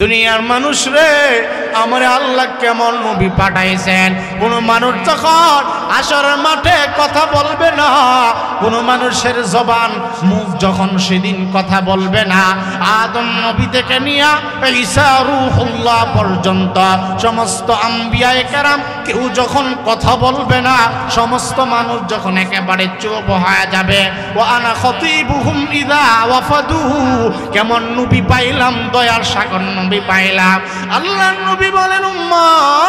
দুনিয়ার মানুষ রে, আমার আল্লাহ কেমন নবী পাঠাইছেন। কোন মানুষ যখন হাশরের মাঠে কথা বলবে না, কোন মানুষের জবান মুখ যখন সেদিন কথা বলবে না, আদম নবী থেকে নিয়ে ঈসা রূহুল্লাহ পর্যন্ত সমস্ত আম্বিয়ায়ে কেরাম কেউ যখন কথা বলবে না, সমস্ত মানুষ যখন একেবারে চুপ হয়ে যাবে। ওয়া আনা খতীবুহুম ইযা ওয়াফাদুহু, কেমন নবী পাইলাম, দয়ার সাগর নবী পাইলাম। আল্লাহর নবী বলেন, উম্মত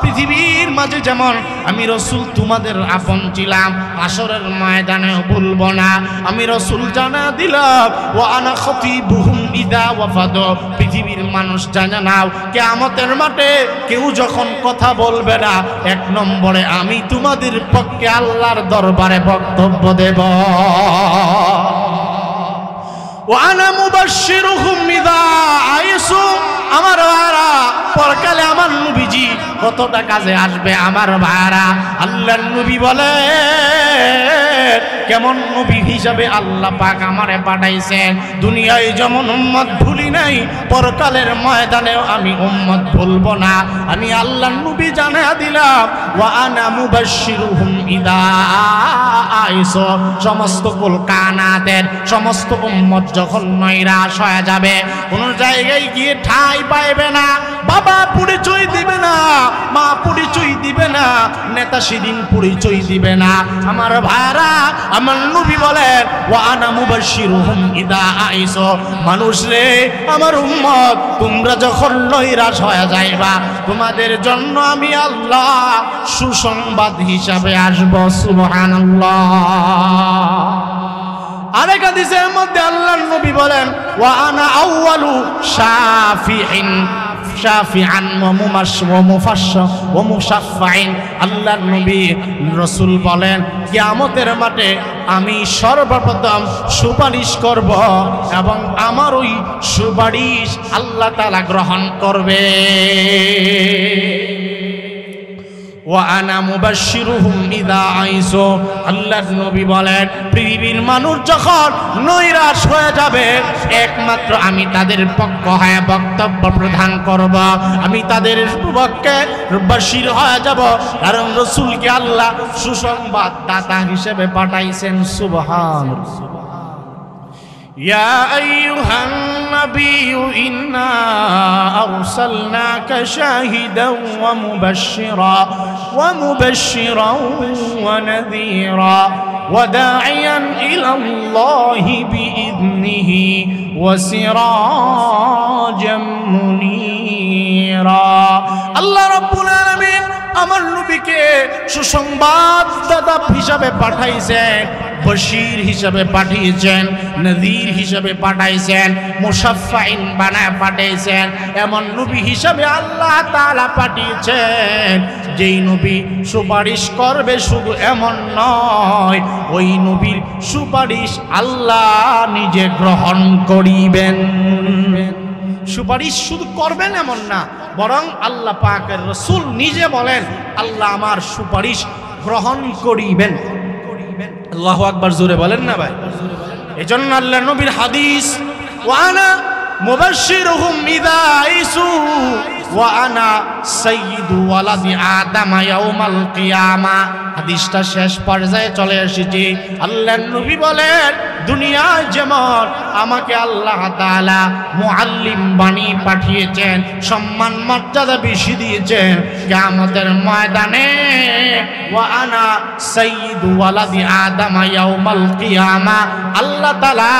পৃথিবীর মাঝে যেমন আমি রাসূল তোমাদের আপন ছিলাম, হাশরের ময়দানেও ভুলবো না। আমি রাসূল জানা দিলাম, ওয়া আনা খতীবুহুম ইযা ওয়াফাদু, পৃথিবীর মানুষ জানা নাও, কিয়ামতের মাঠে কেউ যখন কথা বলবে না, এক নম্বরে আমি তোমাদের পক্ষে আল্লাহর দরবারে বক্তব্য দেব। ওয়ানা মুবাশশিরুহুম ইযা আইসু, আমার ভাইরা পরকালে আমার নবীজি কতটা কাজে আসবে আমার ভাইরা। আল্লাহর নবী বলে, কেমন নবী হিসাবে আল্লাহ পাক আমারে পাঠাইছেন। দুনিয়ায় যেমন উম্মত ভুলি নাই, পরকালের ময়দানেও আমি উম্মত ভুলবো না। আমি আল্লাহর নবী জানায়া দিলাম, ওয়া আনা মুবাশশিরুহুম ইযা আইসু, সমস্ত কুল কানাতের সমস্ত উম্মত যখন নৈরাশ হয়ে যাবে, কোন জায়গায় গিয়ে ঠাঁই পাইবে না, বাবা পরিচয় দিবে না, মা পরিচয় দিবে না, নেতা সেদিন পরিচয় দিবে না, আমার ভাইরা আমার নবী বলেন, ওয়া আনা মুবাশশিরুহুম ইযা আইসু, মানুষ রে আমার উম্মত তোমরা যখন নৈরাশ হয়ে যাইবা, তোমাদের জন্য আমি আল্লাহ সুসংবাদ হিসাবে আসব। সুবহানাল্লাহ। আরেক হাদিসের মধ্যে আল্লাহর নবী বলেন, ওয়া আনা আউয়ালু শাফিঈন শাফিআন ওয়া মুশাফফাইন, আল্লাহর নবী রাসূল বলেন, কিয়ামতের মাঠে আমি সর্বপ্রথম সুপারিশ করব এবং আমার ওই সুপারিশ আল্লাহ তাআলা গ্রহণ করবে। ওয়া আনা মুবাশশিরুহুম ইযা আইসু, আল্লাহর নবী বলেন, পৃথিবীর মানুষ যখন নৈরাশ হয়ে যাবে, একমাত্র আমি তাদের পক্ষ হয়ে বক্তব্য প্রদান করব, আমি তাদের পক্ষে বাশির হয়ে যাব, কারণ রাসূলকে আল্লাহ সুসংবাদ দাতা হিসেবে পাঠাইছেন। সুবহানাল্লাহ। ইয়া আইয়ুহান নাবিয়্যু ইন্না আরসালনাকা শাহিদান ওয়া মুবাশশিরান ওয়া নাযীরা ওয়া দা'iয়ান ইলাল্লাহি বিইذনিহি ওয়া সিরাজাম মুনীরা। আল্লাহ রাব্বুল আলামিন আমার নবীকে সুসংবাদদাতা হিসাবে পাঠাইছেন, বশির হিসাবে পাঠিয়েছেন, নযীর হিসাবে পাঠাইছেন, মুশাফফাইন বানায় পাঠিয়েছেন। এমন নবী হিসাবে আল্লাহ তাআলা পাঠিয়েছেন যেই নবী সুপারিশ করবে, শুধু এমন নয়, ওই নবীর সুপারিশ আল্লাহ নিজে গ্রহণ করিবেন। সুপারিশ শুধু করবেন এমন না, বরং আল্লাহ পাকের রাসূল নিজে বলেন, আল্লাহ আমার সুপারিশ গ্রহণ করিবেন। আল্লাহু আকবার, জোরে বলেন না ভাই। এজন্য আল্লাহর নবীর হাদিস, ওয়া আনা মুবাশশিরুহুম ইযা আইসু ওয়া আনা সাইয়্যিদু ওয়ালাদি আদম ইয়াউমাল কিয়ামা। হাদিসটা শেষ পর্যায়ে চলে এসেছি। আল্লাহর নবী বলেন, দুনিয়ায় যেমন আমাকে আল্লাহ তাআলা মুআল্লিম বানিয়ে পাঠিয়েছেন, সম্মান মর্যাদা বেশি দিয়েছেন, কিয়ামতের ময়দানে ওয়া আনা সাইয়্যিদু ওয়ালাদি আদম ইয়াউমাল কিয়ামা, আল্লাহ তাআলা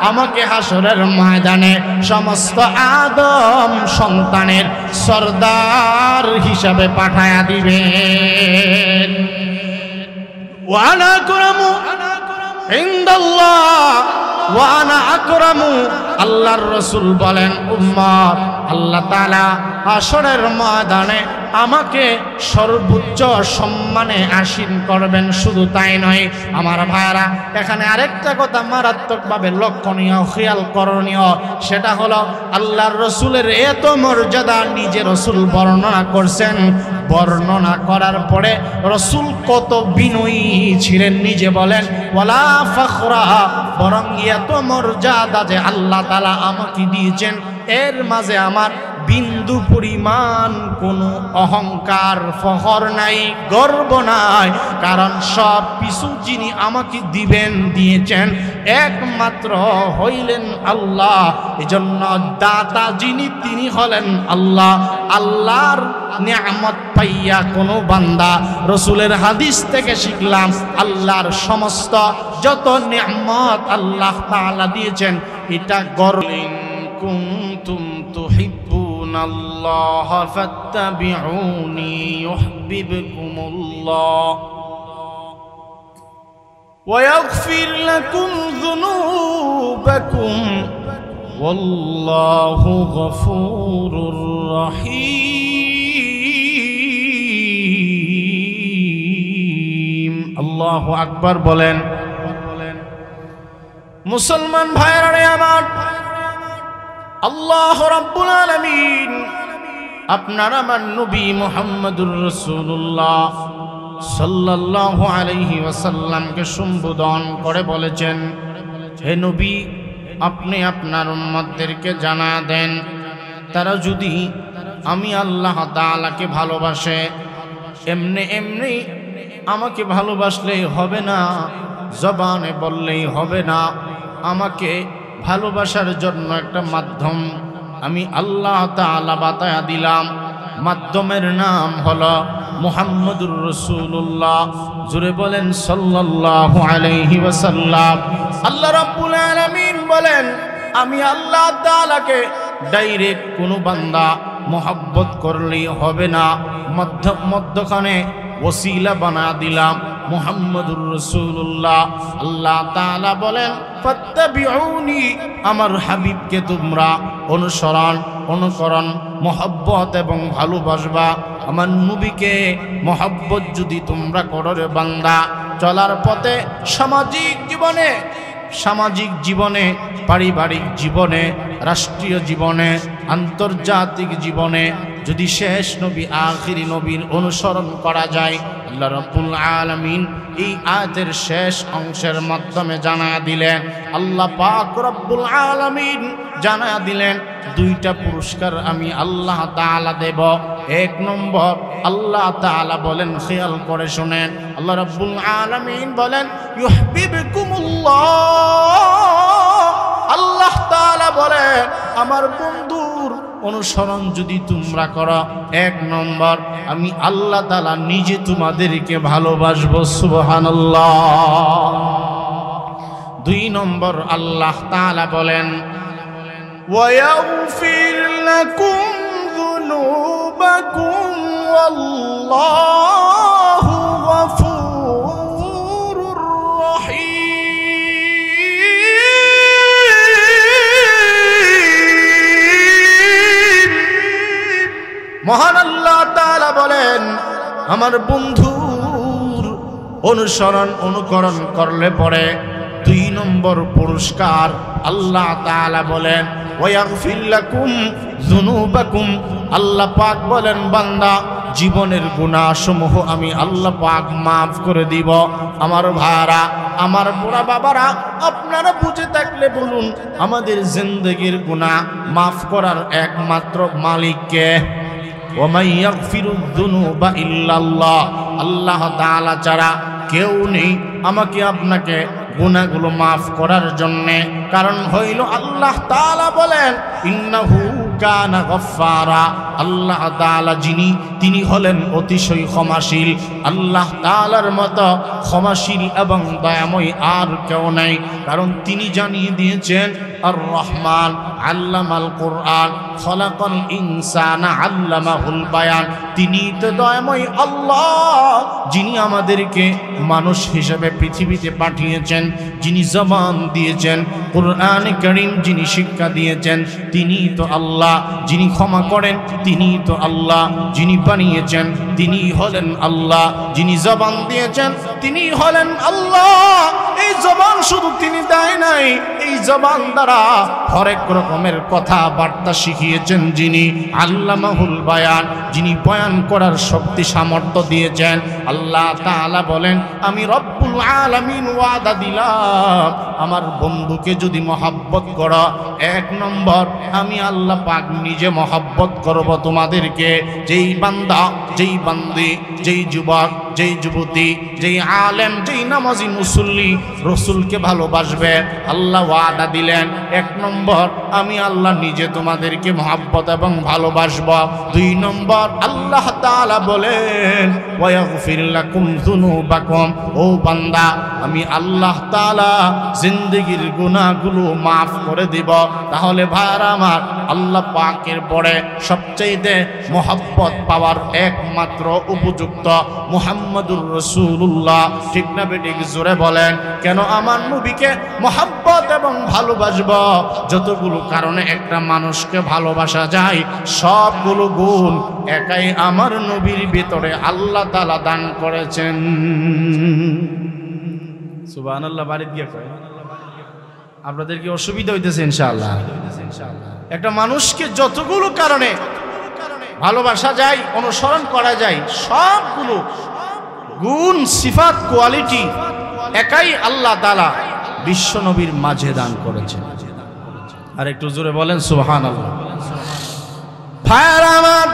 আমাকে হাশরের ময়দানে সমস্ত আদম সন্তানের সরদার হিসাবে পাঠায়া দিবেন। ওয়া আনা আকরামু ইনদাল্লাহ ওয়া আনা আকরামু, আল্লাহর রাসূল বলেন, উম্মত আল্লাহ তাআলা হাশরের ময়দানে আমাকে সর্বোচ্চ সম্মানে আসীন করবেন। শুধু তাই নয় আমার ভাইরা, এখানে আরেকটা কথা মারাত্মকভাবে লক্ষণীয়, খেয়াল করণীয়, সেটা হলো আল্লাহর রাসূলের এত মর্যাদা নিজে রাসূল বর্ণনা করছেন। বর্ণনা করার পরে রাসূল কত বিনয়ী ছিলেন, নিজে বলেন, ওয়ালা ফখরা, বরং এত মর্যাদা যে আল্লাহ তাআলা আমাকে দিয়েছেন, এর মাঝে আমার বিন্দু পরিমাণ কোনো অহংকার ফখর নাই, গর্ব নাই, কারণ সব কিছু যিনি আমাকে দিয়েছেন একমাত্র হইলেন আল্লাহ। এজন্য দাতা যিনি তিনি হলেন আল্লাহ। আল্লাহর নিয়ামত পাইয়া কোনো বান্দা, রসুলের হাদিস থেকে শিখলাম, আল্লাহর সমস্ত যত নিয়ামত আল্লাহ তাআলা দিয়েছেন এটা গর্ব। কুনতুম তুহিব্বুনাল্লাহ ফাত্তাবিউনি ইউহিব্বুকুমুল্লাহ ওয়া ইয়াগফির লাকুম যুনুবাকুম ওয়াল্লাহু গফুরুর রহিম। আল্লাহু আকবার বলেন। মুসলমান ভাইরা রে আমার, আল্লাহ রাব্বুল আলামিন আপনার আমার নবী মুহাম্মদুর রাসূলুল্লাহ সাল্লাল্লাহু আলাইহি ওয়াসাল্লামকে সম্বোধন করে বলেছেন, হে নবী, আপনি আপনার উম্মতদেরকে জানা দেন, তারা যদি আমি আল্লাহ তাআলাকে ভালোবাসে, এমনি এমনি আমাকে ভালোবাসলেই হবে না, জবানে বললেই হবে না। আমাকে ভালোবাসার জন্য একটা মাধ্যম আমি আল্লাহ তাআলা বাতায়া দিলাম। মাধ্যমের নাম হলো মুহাম্মদুর রাসূলুল্লাহ। জুড়ে বলেন সাল্লাল্লাহু আলাইহি ওয়াসাল্লাম। আল্লাহ রাব্বুল আলামিন বলেন, আমি আল্লাহ তাআলাকে ডাইরেক্ট কোনো বান্দা মহব্বত করলেই হবে না, মধ্যখানে ওসিলা বানা দিলাম মুহাম্মদুর রাসূলুল্লাহ। আল্লাহ তাআলা বলেন, ফাত্তাবিউনি, আমার হাবিবকে তোমরা অনুকরণ মহব্বত এবং ভালোবাসবা। আমার নবীকে মহব্বত যদি তোমরা করো রে বান্দা, চলার পথে সামাজিক জীবনে, পারিবারিক জীবনে, রাষ্ট্রীয় জীবনে, আন্তর্জাতিক জীবনে যদি শেষ নবী আখিরি নবীর অনুসরণ করা যায়, আল্লাহ রাব্বুল আলামিন এই আয়াতের শেষ অংশের মাধ্যমে জানায়া দিলেন, আল্লাহ পাক রব্বুল আলামিন জানায়া দিলেন, দুইটা পুরস্কার আমি আল্লাহ তাআলা দেব। এক নম্বর, আল্লাহ তাআলা বলেন, খেয়াল করে শুনেন, আল্লাহ রাব্বুল আলামিন বলেন, ইউহিব্বুকুমুল্লাহ। আল্লাহ তাআলা বলেন, আমার বন্ধুর অনুসরণ যদি তোমরা করো, এক নম্বর আমি আল্লাহ তাআলা নিজে তোমাদেরকে ভালোবাসবো। সুবহানাল্লাহ। দুই নম্বর আল্লাহ তাআলা বলেন, ওয়ায়াগফির লাকুম যুনুবাকুম ওয়াল্লাহু গফুরুর রহিম। মহান আল্লাহ তাআলা বলেন, আমার বন্ধুর অনুকরণ করলে পরে দুই নম্বর পুরস্কার আল্লাহ তাআলা বলেন, ওয়াগফির লাকুম যুনুবাকুম। আল্লাহ পাক বলেন, বান্দা জীবনের গুনাহসমূহ আমি আল্লাহ পাক মাফ করে দিব। আমার ভাইরা, আমার বুড়া বাবারা, আপনারা বুঝে থাকলে বলুন, আমাদের জিন্দেগির গুনাহ মাফ করার একমাত্র মালিক কে? ওয়ামাই ইয়াগফিরুয যুনুবা ইল্লাল্লাহ। আল্লাহ তাআলা ছাড়া কেউ নেই আমাকে আপনাকে গুনাহগুলো মাফ করার জন্যে। কারণ হইল আল্লাহ তাআলা বলেন, ইন্নাহু কানা গফফারা। আল্লাহ তাআলা যিনি, তিনি হলেন অতিশয় ক্ষমাশীল। আল্লাহ তাআলার মতো ক্ষমাশীল এবং দয়াময় আর কেউ নাই। কারণ তিনি জানিয়ে দিয়েছেন, আর রহমান আল্লামাল কোরআন খলাকাল ইনসানা আল্লামাহুল বায়ান। তিনি তো দয়াময় আল্লাহ, যিনি আমাদেরকে মানুষ হিসেবে পৃথিবীতে পাঠিয়েছেন, যিনি জবান দিয়েছেন, কোরআন কারীম যিনি শিক্ষা দিয়েছেন, তিনি তো আল্লাহ। যিনি ক্ষমা করেন, তিনি তো আল্লাহ। যিনি বানিয়েছেন, তিনি হলেন আল্লাহ। যিনি জবান দিয়েছেন, তিনি হলেন আল্লাহ। এই জবান শুধু তিনি দেয় নাই, এই জবান দ্বারা হরেক রকমের কথাবার্তা শিখিয়েছেন যিনি, আল্লামাহুল বায়ান, যিনি বয়ান করার শক্তি সামর্থ্য দিয়েছেন। আল্লাহ তাআলা বলেন, আমি রব্বুল আলামিন ওয়াদা দিলাম, আমার বন্ধুকে যদি মহব্বত করো, 1 নম্বর আমি আল্লাহ পাক নিজে মহব্বত করব তোমাদেরকে। যেই বান্দা, যেই বান্দি, যেই যুবক, যেই যুবতী, যেই আলেম, যেই নামাজি মুসল্লি রসুলকে ভালোবাসবে, আল্লাহ ওয়াদা দিলেন 1 নম্বর আমি আল্লাহ নিজে তোমাদেরকে মহব্বত এবং ভালোবাসব। 2 নম্বর আল্লাহ তাআলা বলেন ওয়াগফির লাকুম যুনুবাকুম, ও বান্দা আমি আল্লাহ তাআলা জিন্দেগীর গুনাহগুলো মাফ করে দিব। তাহলে ভাইরা আমার, আল্লাহ পাকের পরে সবচেয়ে মহব্বত পাওয়ার একমাত্র উপযুক্ত মুহাম্মদুর রাসূলুল্লাহ। ঠিক না বেঠিক? জোরে বলেন। কেন আমার নবীকে মহব্বত এবং ভালোবাসব? যতগুলো কারণে একটা মানুষকে ভালোবাসা যায়, সবগুলো গুণ একাই আমার নবীর ভিতরে আল্লাহ তাআলা দান করেছেন। সুবহানাল্লাহ। বাড়ি দিয়ে কয় আপনাদের কি অসুবিধা হইতেছে? ইনশাআল্লাহ। একটা মানুষকে যতগুলো কারণে ভালোবাসা যায়, অনুসরণ করা যায়, সবগুলো গুণ, সিফাত, কোয়ালিটি একাই আল্লাহ তাআলা বিশ্ব নবীর মাঝে দান করেছেন। আর একটু জোরে বলেন সুবহানাল্লাহ। ভাইরা আমার,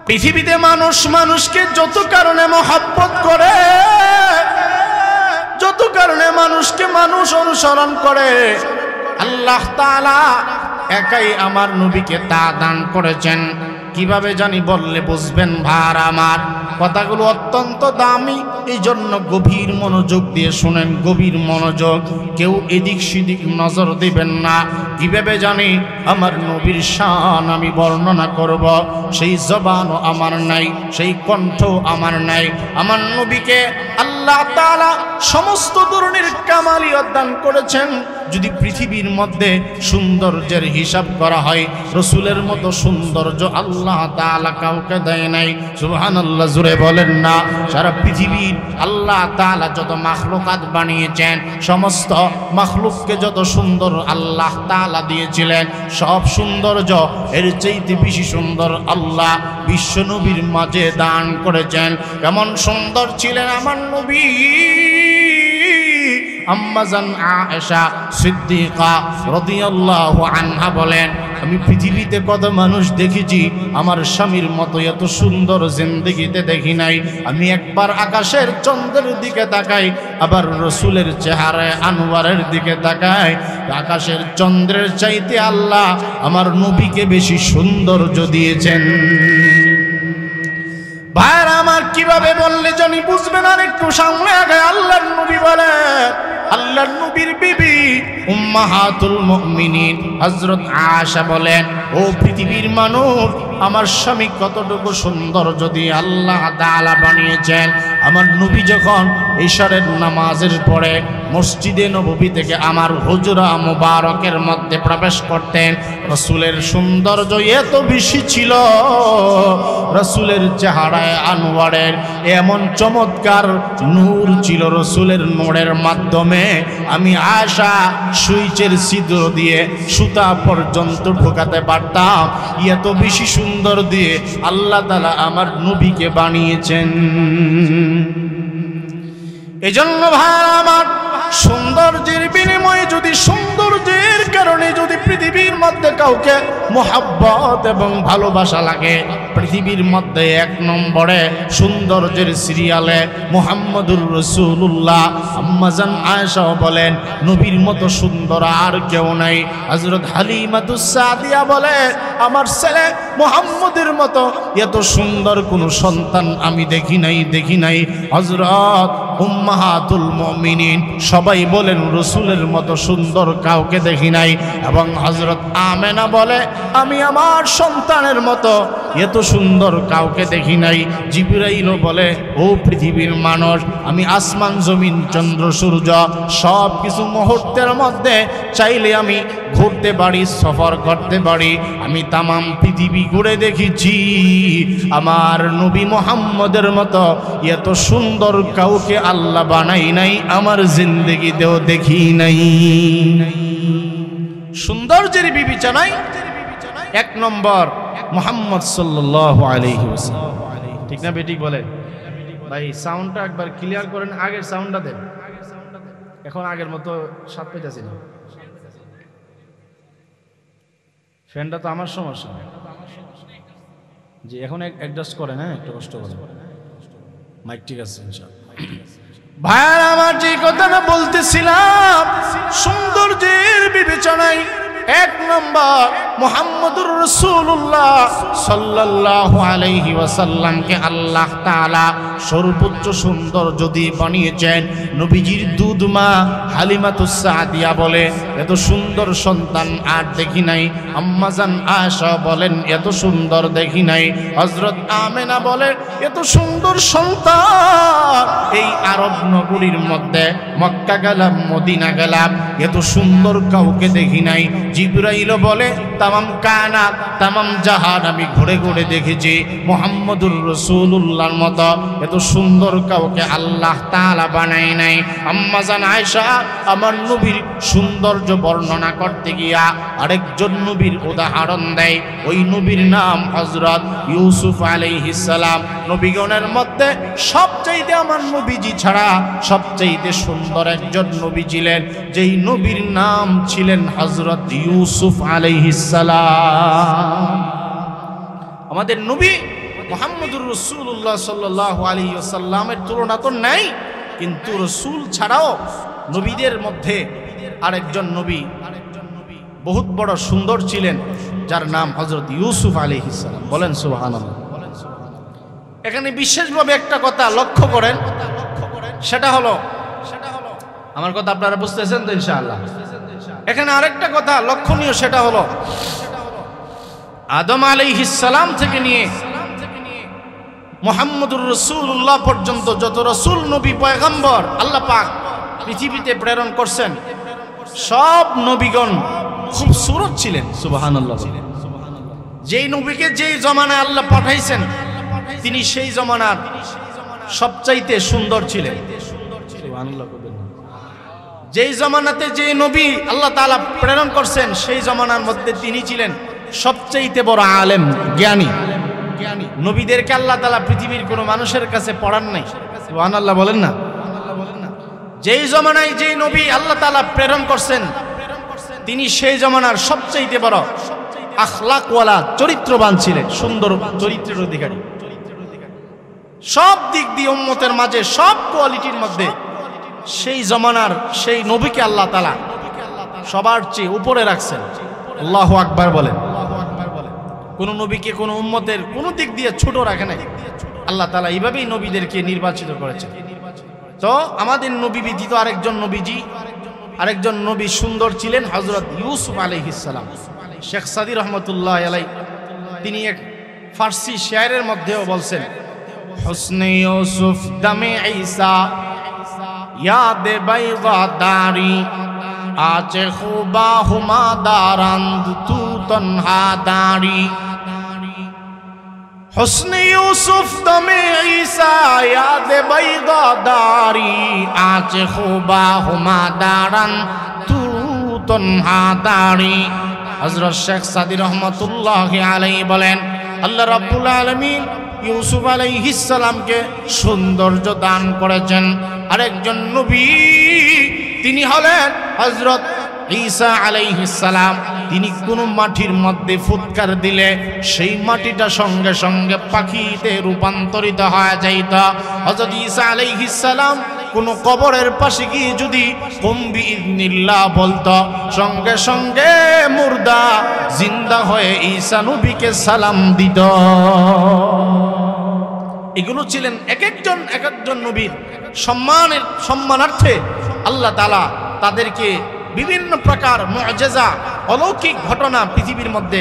পৃথিবীতে মানুষ মানুষকে যত কারণে মহব্বত করে, যত কারণে মানুষকে মানুষ অনুসরণ করে, আল্লাহ তাআলা একাই আমার নবীকে তা দান করেছেন। কিভাবে জানি বললে বুঝবেন ভাইরা আমার, কথাগুলো অত্যন্ত দামি, এই জন্য গভীর মনোযোগ দিয়ে শুনেন, গভীর মনোযোগ, কেউ এদিক সেদিক নজর দিবেন না। কিভাবে জানি আমার নবীর শান আমি বর্ণনা করব, সেই জবানও আমার নাই, সেই কণ্ঠ আমার নাই। আমার নবীকে আল্লাহ তাআলা সমস্ত ধরনের কামালিয়ত দান করেছেন। যদি পৃথিবীর মধ্যে সৌন্দর্যের হিসাব করা হয়, রসুলের মতো সৌন্দর্য আল্লাহ তাআলা কাউকে দেয় নাই। সুবহানাল্লাহ। জোরে বলেন না। সারা পৃথিবীর আল্লাহ তাআলা যত মাখলুকাত বানিয়েছেন, সমস্ত মাখলুককে যত সুন্দর আল্লাহ তাআলা দিয়েছিলেন, সব সৌন্দর্য এর চাইতে বেশি সুন্দর আল্লাহ বিশ্ব নবীর মাঝে দান করেছেন। কেমন সুন্দর ছিলেন আমার নবী! আম্মাজান আয়েশা সিদ্দিকা রাদিয়াল্লাহু আনহা বলেন, আমি পৃথিবীতে কত মানুষ দেখেছি, আমার স্বামীর মতো এত সুন্দর জিন্দেগিতে দেখি নাই। আমি একবার আকাশের চন্দ্রের দিকে তাকাই, আবার রসুলের চেহারায় আনোয়ারের দিকে তাকাই, আকাশের চন্দ্রের চাইতে আল্লাহ আমার নবীকে বেশি সৌন্দর্য দিয়েছেন। ভাইরা আমার, কিভাবে বললে জানি বুঝবেন। আর একটু সামনে আগে আল্লাহর নবী বলেন, আল্লাহর নবীর বিবি উম্মাহাতুল মুমিনিন হযরত আয়েশা বলেন, ও পৃথিবীর মানুষ, আমার স্বামী কতটুকু সুন্দর যদি আল্লাহ তাআলা বানিয়েছেন। আমার নবী যখন ইশারের নামাজের পরে মসজিদে নববী থেকে আমার হুজরা মুবারকের মধ্যে প্রবেশ করতেন, রাসূলের সৌন্দর্য এত বেশি ছিল, রাসূলের চেহারায় আনোয়ারের এমন চমৎকার নূর ছিল, রাসূলের নূরের মাধ্যমে আমি আয়েশা সুইচের ছিদ্র দিয়ে সুতা পর্যন্ত ঢোকাতে পারতাম। এত বেশি সুন্দর দিয়ে আল্লাহ তাআলা আমার নবীকে বানিয়েছেন। এজন্য ভাই আমার, সৌন্দর্যের বিনিময়ে যদি, সৌন্দর্যের কারণে যদি পৃথিবীর মধ্যে কাউকে মোহাব্বত এবং ভালোবাসা লাগে, পৃথিবীর মধ্যে 1 নম্বরে সৌন্দর্যের সিরিয়ালে মুহাম্মদুর রাসূলুল্লাহ। আম্মাজান আয়েশা বলেন, নবীর মতো সুন্দর আর কেউ নাই। হযরত হালিমাতুস সাদিয়া বলে, আমার ছেলে মুহাম্মদের মতো এত সুন্দর কোনো সন্তান আমি দেখি নাই। হযরত উম্মাহাতুল মুমিনিন সবাই বলেন, রাসূলের মতো সুন্দর কাউকে দেখি নাই। এবং হযরত আমেনা বলে, আমি আমার সন্তানের মতো এত সুন্দর কাউকে দেখি নাই। জিবরাইলও বলে, ও পৃথিবীর মানুষ, আমি আসমান জমিন চন্দ্র সূর্য সব কিছু মুহূর্তের মধ্যে চাইলে আমি ঘুরতে পারি, সফর করতে পারি। আমি তামাম পৃথিবী ঘুরে দেখেছি, আমার নবী মুহাম্মদের মতো এত সুন্দর কাউকে আল্লাহ বানাই নাই, আমার জিন্দেগিতেও দেখি নাই। সৌন্দর্যের বিবেচনায় 1 নম্বর মুহাম্মদ সাল্লাল্লাহু আলাইহি ওয়াসাল্লাম। ঠিক না বেঠিক বলেন? ভাই সাউন্ডটা একবার ক্লিয়ার করেন, আগের সাউন্ডটা দেন। এখন আগের মতো স্বাদ পেতেছি না। ফ্যানটা তো আমার সমস্যা জি, এখন অ্যাডজাস্ট করেন, হ্যাঁ একটু কষ্ট করেন। মাইক ঠিক আছে ভাইয়ার আমার, যে কথাটা বলতেছিলাম সৌন্দর্যের বিবেচনায় এক নম্বর মুহাম্মদুর রাসূলুল্লাহ সাল্লাল্লাহু আলাইহি ওয়াসাল্লামকে আল্লাহ তাআলা সর্বোচ্চ সুন্দর যদি বানিয়েছেন। নবীজির দুধ মা হালিমাতুস সাদিয়া বলে এত সুন্দর সন্তান আর দেখি নাই। আম্মাজান আয়েশা বলেন এত সুন্দর দেখি নাই। হযরত আমেনা বলে এত সুন্দর সন্তান এই আরব নগরীর মধ্যে মক্কা গেলাম মদিনা গেলাম এত সুন্দর কাউকে দেখি নাই। জিবরাইল বলে তামাম কায়নাত তামাম জাহান আমি ঘুরে ঘুরে দেখেছি, মুহাম্মদুর রাসূলুল্লাহর মতো এত সুন্দর কাউকে আল্লাহ তাআলা বানায় নাই। আম্মাজান আয়েশা আমার নবীর সৌন্দর্য বর্ণনা করতে গিয়া আরেকজন নবীর উদাহরণ দেয়। ওই নবীর নাম হযরত ইউসুফ আলাইহিস সালাম। নবীগণের মধ্যে সবচাইতে আমার নবীজি ছাড়া সবচাইতে সুন্দর একজন নবী ছিলেন, যেই নবীর নাম ছিলেন হযরত ইউসুফ আলাইহিস সালাম। আমাদের নবী মুহাম্মদুর রাসূলুল্লাহ সাল্লাল্লাহু আলাইহি ওয়াসাল্লামের তুলনা তো নাই, কিন্তু রাসূল ছাড়াও নবীদের মধ্যে আরেকজন নবী বহুত বড় সুন্দর ছিলেন, যার নাম হযরত ইউসুফ আলাইহিস সালাম। বলেন সুবহানাল্লাহ। এখানে বিশেষভাবে একটা কথা লক্ষ্য করেন, সেটা হলো আমার কথা আপনারা বুঝতেছেন তো ইনশাআল্লাহ। এখানে আরেকটা কথা লক্ষণীয়, সেটা হলো আদম আলাইহিস সালাম থেকে নিয়ে মুহাম্মদুর রাসূলুল্লাহ পর্যন্ত যত রাসূল নবী পয়গম্বর আল্লাহ পাক পৃথিবীতে প্রেরণ করছেন, সব নবীগণ খুব সুরত ছিলেন। সুবহানাল্লাহ। যেই নবীকে যেই জমানায় আল্লাহ পাঠাইছেন তিনি সেই জমানার সবচাইতে সুন্দর ছিলেন। সুবহানাল্লাহ। যেই জমানাতে যে নবী আল্লাহ তাআলা প্রেরণ করছেন সেই জমানার মধ্যে তিনি ছিলেন সবচাইতে বড় আলেম, জ্ঞানী। নবীদেরকে আল্লাহ তাআলা পৃথিবীর কোনো মানুষের কাছে পড়ান নাই। সুবহানাল্লাহ বলেন না। যেই জমানায় যেই নবী আল্লাহ তাআলা প্রেরণ করছেন তিনি সেই জমানার সবচাইতে বড় আখলাকওয়ালা চরিত্রবান ছিলেন, সুন্দর চরিত্রের অধিকারী। সব দিক দিয়ে উম্মতের মাঝে সব কোয়ালিটির মধ্যে সেই জমানার সেই নবীকে আল্লাহ তাআলা সবার চেয়ে উপরে রাখছেন। আল্লাহু আকবার বলেন। কোন নবীকে কোন উম্মতের কোন দিক দিয়ে ছোট রাখে নাই। আল্লাহ তাআলা এইভাবেই নবীদেরকে নির্বাচিত করেছেন। তো আমাদের নবী ব্যতীত আরেকজন নবী সুন্দর ছিলেন হযরত ইউসুফ আলাইহিস সালাম। শেখ সাদী রহমতুল্লাহ আলাইহি তিনি এক ফার্সি শায়রের মধ্যেও বলছেন, হুসনে ইউসুফ দমে ঈসা याद बैदारी आचे खुबा हुमा दारंद तू तन्हा दारी। हुस्न यूसुफ दमे ईसा याद बैदारी आचे खुबा हुमा दारंद तू तन्हा दारी। हजरत शेख सादी रहमतुल्लाह अलैहि बोलेन अल्लाह रब्बुल आलमीन ইউসুফ আলাইহিস সালামকে সৌন্দর্য দান করেছেন। আরেকজন নবী তিনি হলেন হযরত ঈসা আলাইহিস সালাম। তিনি কোন মাটির মধ্যে ফুৎকার দিলে সেই মাটিটা সঙ্গে সঙ্গে পাখিতে রূপান্তরিত হয়ে যাইত। হযরত ঈসা আলাইহিস সালাম কোন কবরের পাশে গিয়ে যদি কুম বিইذনিল্লাহ বলতো সঙ্গে সঙ্গে মুর্দা জিন্দা হয়ে ঈসা নবীকে সালাম দিত। এগুলো ছিলেন এক একজন নবীর সম্মানার্থে আল্লাহ তাআলা তাদেরকে বিভিন্ন প্রকার মুআজিজা অলৌকিক ঘটনা পৃথিবীর মধ্যে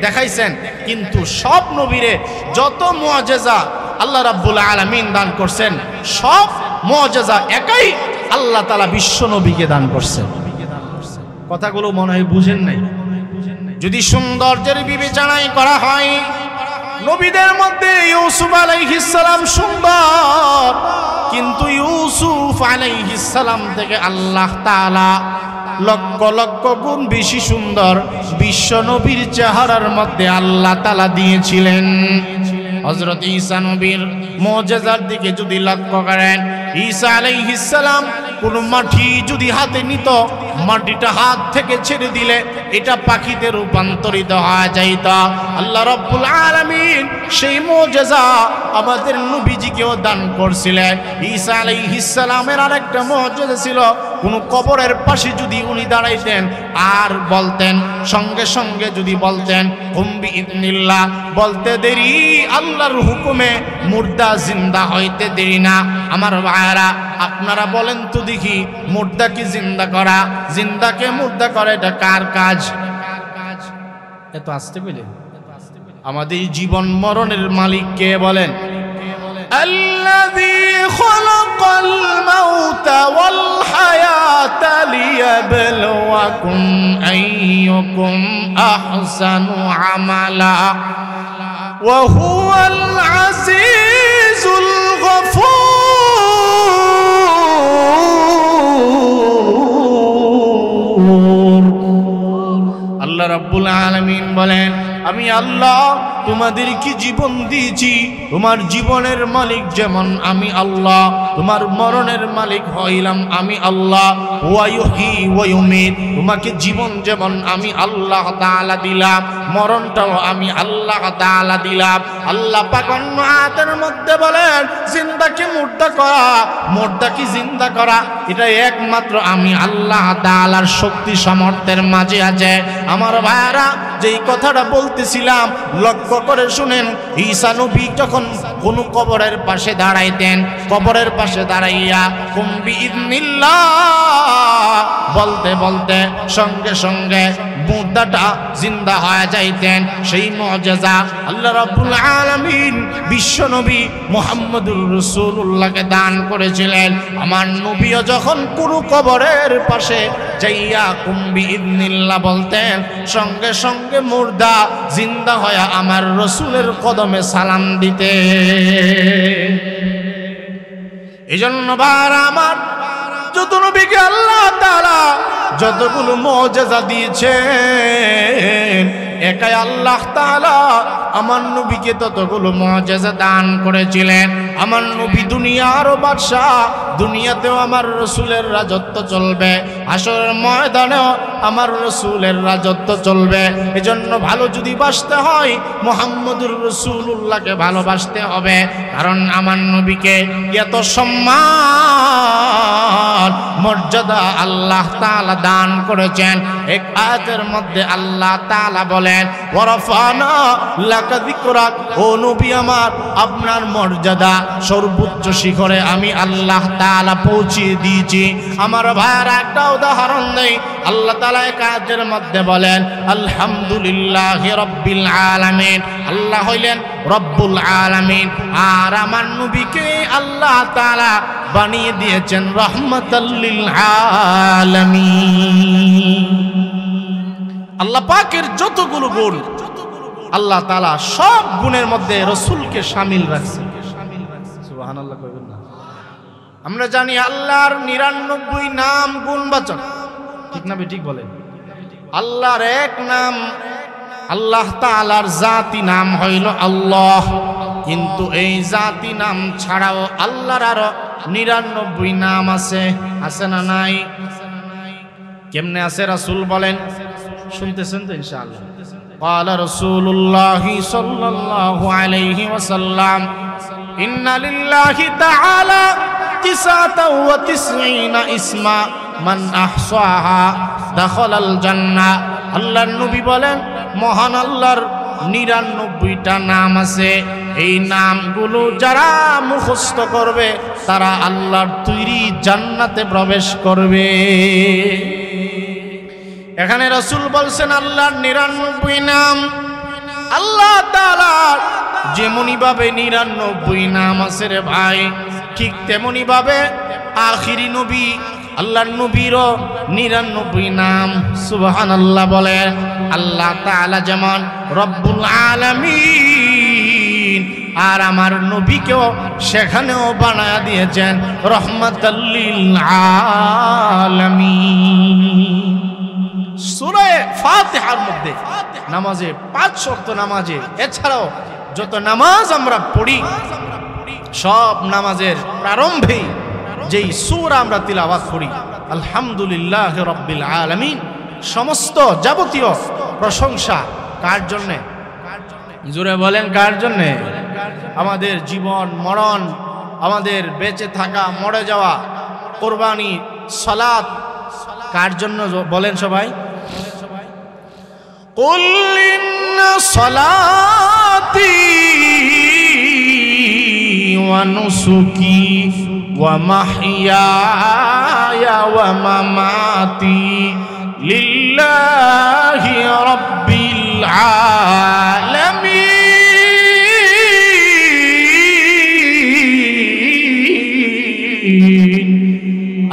দেখাইছেন। কিন্তু সব নবীরে যত মুআজিজা আল্লাহ রাব্বুল আলামিন দান করছেন সব মুআজিজা একাই আল্লাহ তাআলা বিশ্ব নবীকে দান করছেন। কথাগুলো মনে হয় বুঝেন নাই। যদি সৌন্দর্যের বিবেচনায় করা হয় নবীদের মধ্যে ইউসুফ আলাইহিস সালাম সুন্দর, কিন্তু ইউসুফ আলাইহিস সালাম থেকে আল্লাহ তাআলা লক্ষ লক্ষ গুণ বেশি সুন্দর বিশ্ব নবীর চেহারার মধ্যে আল্লাহ তাআলা দিয়েছিলেন। হযরত ঈসা নবীর মুআজিজার দিকে যদি লক্ষ্য করেন, ঈসা আলাইহিস সালাম কোন মাটি যদি হাতে নিত, মাটিটা হাত থেকে ছেড়ে দিলে এটা পাখিতে রূপান্তরিত হয়ে যাইত। আল্লাহ রাব্বুল আলামিন সেই মুজিজা আমাদের নবীজিকেও দান করছিলেন। ঈসা আলাইহিস সালামের আরেকটা মুজিজা ছিল, কোন কবরের পাশে যদি উনি দাঁড়াইতেন আর বলতেন, সঙ্গে সঙ্গে যদি বলতেন কুম বিইذনিল্লাহ, বলতে দেরি আল্লাহর হুকুমে মুর্দা জিন্দা হইতে দেরি না। আমার ভাইরা, আপনারা বলেন তো দেখি, মুর্দাকে জিন্দা করা, জিন্দাকে মুর্দা করা এটা কার কাজ? এত আসতে পেলে আমাদের জীবন মরণের মালিক কে বলেন? আল্লাযী খালাকাল মাউতা ওয়াল হায়াতা লিয়াবলুয়াকুম আইয়ুকুম আহসানু আমালা ওয়া হুয়াল আজিজুল গফুর। আল্লাহ রাব্বুল আলামিন বলেন, আমি আল্লাহ তোমাদের কি জীবন দিয়েছি, তোমার জীবনের মালিক যেমন আমি আল্লাহ, তোমার মরণের মালিক হইলাম আমি আল্লাহ। ওয়া ইউহয়ী ওয়া ইউমীত, তোমাকে জীবন যেমন আমি আল্লাহ তাআলা দিলাম, মরণটাও আমি আল্লাহ তাআলা দিলাম। আল্লাহ পাক অন্য আয়াতের মধ্যে বলেন, জিন্দাকে মুর্দা করা, মুর্দাকে জিন্দা করা এটা একমাত্র আমি আল্লাহ তাআলার শক্তি সামর্থ্যের মাঝে আছে। আমার ভাইরা, যেই কথাটা বলতেছিলাম লক্ষ্য করে শুনেন। ঈসা নবী যখন কোন কবরের পাশে দাঁড়াইতেন, কবরের পাশে দাঁড়াইয়া কুম বিইذনিল্লাহ বলতে বলতে সঙ্গে সঙ্গে মুর্দাটা জিন্দা হয়ে যাইতেন। সেই মুজিজা আল্লাহ রাব্বুল আলামিন বিশ্বনবী মুহাম্মদুর রাসূলুল্লাহকে দান করেছিলেন। আমার নবীও যখন কোন কবরের পাশে যাইয়া কুম বিইذনিল্লাহ বলতেন, সঙ্গে সঙ্গে মুর্দা জিন্দা হয়ে আমার রাসূলের কদমে সালাম দিতে। এজন্য বার আমার, যত নবীকে আল্লাহ তাআলা যতগুলো মুজিজা দিয়েছেন, একাই আল্লাহ তাআলা আমার নবীকে ততগুলো মুজিজা দান করেছিলেন। আমার নবী দুনিয়ার বাদশা, দুনিয়াতেও আমার রাসূলের রাজত্ব চলবে, হাশরের ময়দানেও আমার রাসূলের রাজত্ব চলবে। এজন্য ভালো যদি বাসতে হয় মুহাম্মদুর রাসূলুল্লাহকে ভালোবাসতে হবে, কারণ আমার নবীকে এত সম্মান মর্যাদা আল্লাহ তাআলা দান করেছেন। এক আয়াতের মধ্যে আল্লাহ তাআলা বলেন, ওয়ারাফানা লাকা যিকরাক, ও নবী আমার, আপনার মর্যাদা সর্বোচ্চ শিখরে আমি আল্লাহ তাআলা পৌঁছিয়ে দিয়েছি। আমার ভাইরা, একটা উদাহরণ দেই। আল্লাহ তাআলা এক আয়াতের মধ্যে বলেন, আলহামদুলিল্লাহি রাব্বিল আলামিন, আল্লাহ হইলেন রব্বুল আলামিন। আর আমার নবীকে আল্লাহ তাআলা বানিয়ে দিয়েছেন রাহমাতাল লিল আলামিন। আল্লাহ পাকের যতগুলো গুণ, আল্লাহ তাআলা সব গুণের মধ্যে রাসূলকে শামিল রাখছেন। সুবহানাল্লাহ কইবেন না? আমরা জানি আল্লাহর ৯৯ নাম গুণবাচক, ঠিক না? ঠিক বলেন। আল্লাহর এক নাম, আল্লাহ তাআলার জাতি নাম হইল আল্লাহ, কিন্তু এই জাতি নাম ছাড়াও আল্লাহর আরো ৯৯ নাম আছে। আছে না নাই? কেমনে আছে রাসূল বলেন? শুনতেছেন তো ইনশাআল্লাহ। ক্বালা রাসূলুল্লাহি সাল্লাল্লাহু আলাইহি ওয়াসাল্লাম, ইন্না লিল্লাহি তাআলা ৯৯ ইসমা মান আহসাহা দাখালাল জান্নাহ। আল্লাহর নবী বলেন, মহান আল্লাহর ৯৯টা নাম আছে। এই নামগুলো যারা মুখস্থ করবে তারা আল্লাহর তৈরি জান্নাতে প্রবেশ করবে। এখানে রাসূল বলছেন আল্লাহর ৯৯ নাম। আল্লাহ তাআলার যেমনি ভাবে ৯৯ নাম আছে রে ভাই, ঠিক তেমনি ভাবে আখিরি নবী আল্লাহর নবীরও ৯৯ নাম। সুবহানাল্লাহ বলেন। আল্লাহ তাআলা যেমন রব্বুল আলামিন, আর আমার নবীকেও সেখানেও বানায়া দিয়েছেন রাহমাতাল লিল আলামিন। সূরা ফাতিহার মধ্যে নামাজে ৫ ওয়াক্ত নামাজে, এছাড়াও যত নামাজ আমরা পড়ি সব নামাজের প্রারম্ভে যেই সূরা আমরা তিলাওয়াত করি, আলহামদুলিল্লাহ রাব্বিল আলামিন, সমস্ত যাবতীয় প্রশংসা কার জন্যে? জোরে বলেন কার জন্যে? আমাদের জীবন মরণ, আমাদের বেঁচে থাকা মরে যাওয়া, কুরবানি, সালাত কার জন্য বলেন সবাই? কুল ইন্না সালাতি ওয়া নুসুকি ওয়া মাহইয়ায়া ওয়া মামাতি লিল্লাহি রাব্বিল আলামিন।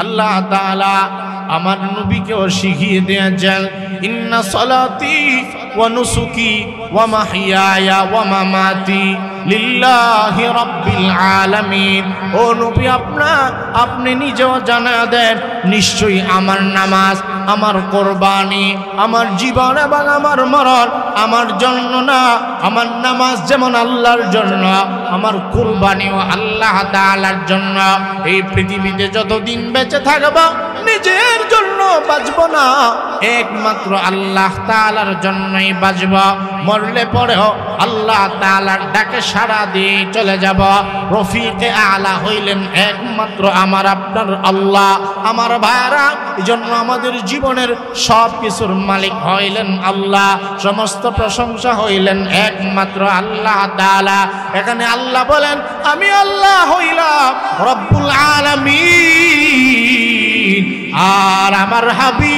আল্লাহ তাআলা আমার নবীকেও শিখিয়ে দিয়েছেন, ইন্না সালাতি ওয়া নুসুকি ওয়া মাহইয়ায়া ওয়া মামাতি লিল্লাহি রাব্বিল আলামিন। ও নবী, আপনি নিজেও জানা দেন, নিশ্চয়ই আমার নামাজ, আমার কোরবানি, আমার জীবন এবং আমার মরণ আমার জন্য না। আমার নামাজ যেমন আল্লাহর জন্য, আমার কোরবানিও আল্লাহ তাআলার জন্য। এই পৃথিবীতে যতদিন বেঁচে থাকব নিজের জন্য বাঁচব না, একমাত্র আল্লাহ তাআলার জন্যই বাঁচব। মরলে পরেও আল্লাহ তাআলার ডাকে সাড়া দিয়ে চলে যাব। রফিকে আলা হইলেন একমাত্র আমার আপনার আল্লাহ। আমার ভাইরা, এই জন্য আমাদের জীবনের সব কিছুর মালিক হইলেন আল্লাহ, সমস্ত প্রশংসা হইলেন একমাত্র আল্লাহ তাআলা। এখানে আল্লাহ বলেন, আমি আল্লাহ হইলাম রব্বুল আলামিন, আর আমার হাবিব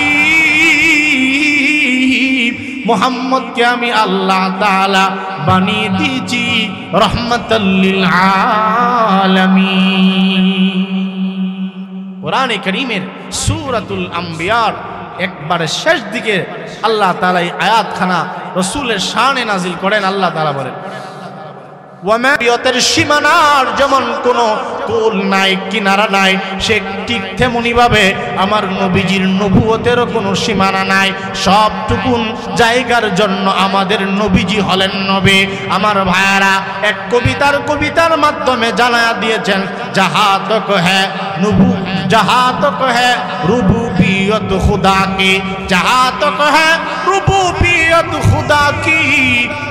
মুহাম্মদকে আমি আল্লাহ তাআলা বানিয়ে দিয়েছি রাহমাতাল লিল আলামিন। কোরআনে কারীমের সূরাতুল আম্বিয়ার একবারে শেষ দিকে আল্লাহ তাআলা এই আয়াতখানা রাসূলের শানে নাজিল করেন। আল্লাহ তাআলা বলেন, ওয়ামাবিয়তের সীমানার যেমন কোনো কোল নাই, কিনারা নাই, সে ঠিক তেমনি ভাবে আমার নবীজির নবুয়তেরও কোনো সীমানা নাই। সবটুকুন জায়গার জন্য আমাদের নবীজি হলেন নবী। আমার ভাইয়ারা, এক কবিতার মাধ্যমে জানা দিয়েছেন, जहाँ तक है जहाँ तक है रुबूबियत खुदा की, जहाँ तक है रुबूबियत खुदा की,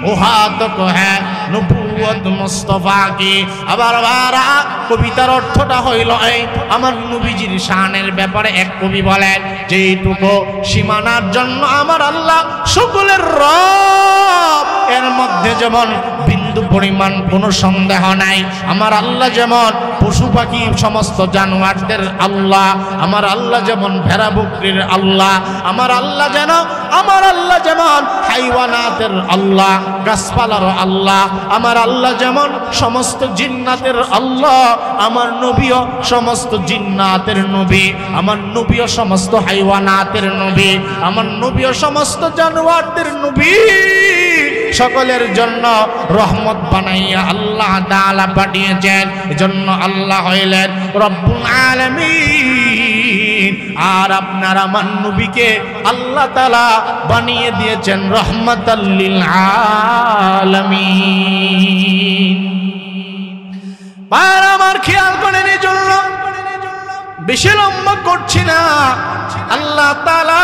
वहाँ तक है নবুয়ত মুস্তাফা কি। আবার বারা কবিতার অর্থটা হইল এই, আমার নবীজির শানের ব্যাপারে এক কবি বলেন, যেইটুকু সীমানার জন্য আমার আল্লাহ সকলের রব, এর মধ্যে যেমন বিন্দু পরিমাণ কোনো সন্দেহ নাই। আমার আল্লাহ যেমন পশু পাখি সমস্ত জানোয়ারদের আল্লাহ, আমার আল্লাহ যেমন ভেড়া বকরির আল্লাহ, আমার আল্লাহ যেমন হাইওয়ানাতের আল্লাহ, গাছপালার আল্লাহ, আমার আল্লাহ যেমন সমস্ত জিন্নাতের আল্লাহ, আমার নবীও সমস্ত জিন্নাতের নবী, আমার নবীও সমস্ত হাইওয়ানাতের নবী, আমার নবীও সমস্ত জানোয়ারদের নবী। সকলের জন্য রহমত বানাইয়া আল্লাহ তাআলা পাঠিয়েছেন। এজন্য আল্লাহ হইলেন রব্বুল আলামিন, আর আপনার আমার নবীকে আল্লাহ তাআলা বানিয়ে দিয়েছেন রহমাতাল লিল আলামিন। আর আমার খেয়াল করেন, এই জন্য বেশি লম্বা করছি না। আল্লাহ তাআলা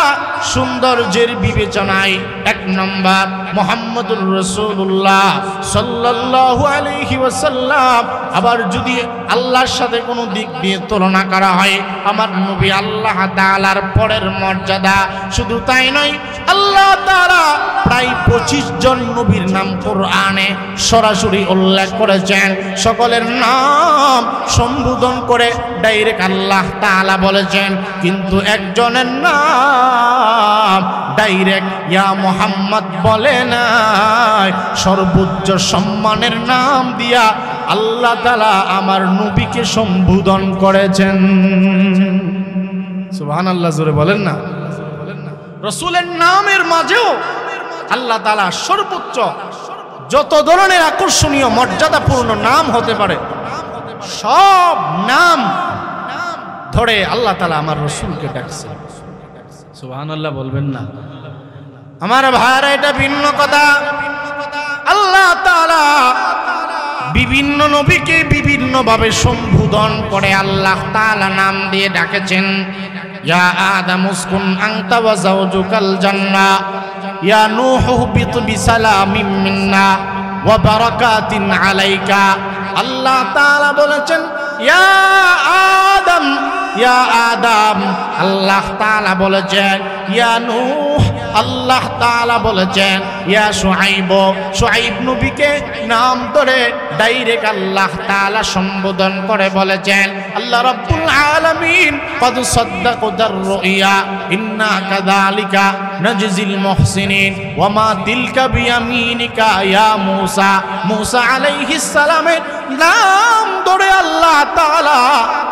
সৌন্দর্যের বিবেচনায় এক নম্বর মুহাম্মদুর রাসূলুল্লাহ সাল্লাল্লাহু আলাইহি ওয়াসাল্লাম। আবার যদি আল্লাহর সাথে কোনো দিক দিয়ে তুলনা করা হয়, আমার নবী আল্লাহ তাআলার পরের মর্যাদা। শুধু তাই নয়, আল্লাহ তাআলা প্রায় 25 জন নবীর নাম কোরআনে সরাসরি উল্লেখ করেছেন। সকলের নাম সম্বোধন করে ডাইরেক্ট আল্লাহ তাআলা বলেছেন, কিন্তু একজনের নাম ডাইরেক্ট ইয়া মুহাম্মদ বলে নাই। সর্বোচ্চ সম্মানের নাম দিয়া আল্লাহ তাআলা আমার নবীকে সম্বোধন করেছেন। সুবহানাল্লাহ, জোরে বলেন না। রাসূলের নামের মাঝেও আল্লাহ তাআলা সর্বোচ্চ যত ধরনের আকর্ষণীয় মর্যাদাপূর্ণ নাম হতে পারে সব নাম ধরে আল্লাহ তাআলা আমার রাসূলকে ডাকছে। সুবহানাল্লাহ বলবেন না। আমার ভাইরা, এটা ভিন্ন কথা। আল্লাহ তাআলা বিভিন্ন নবীকে বিভিন্নভাবে সম্বোধন করে আল্লাহ তাআলা নাম দিয়ে ডাকেছেন। ইয়া আদম উসকুন আনতা ওয়া যাওজুকাল জান্নাহ, ইয়া নূহ বিত বিসালামিন মিন্না ওয়া বারাকাতিন আলাইকা। আল্লাহ তাআলা বলেছেন ইয়া আদম, ইয়া আদম। আল্লাহ তাআলা বলেছেন ইয়া নূহ। আল্লাহ তাআলা বলেছেন ইয়া শুআইব। শুআইব নবীকে নাম ধরে ডাইরেক্ট আল্লাহ তাআলা সম্বোধন করে বলেছেন আল্লাহ রাব্বুল আলামিন কদ সাদ্দাকাদার রুইয়া ইন্না কাযালিকা নাজজিল মুহসিনিন ওয়া মা তিলকা বিয়ামিনিকা ইয়া মূসা। মূসা আলাইহিস সালামের নাম ধরে আল্লাহ তাআলা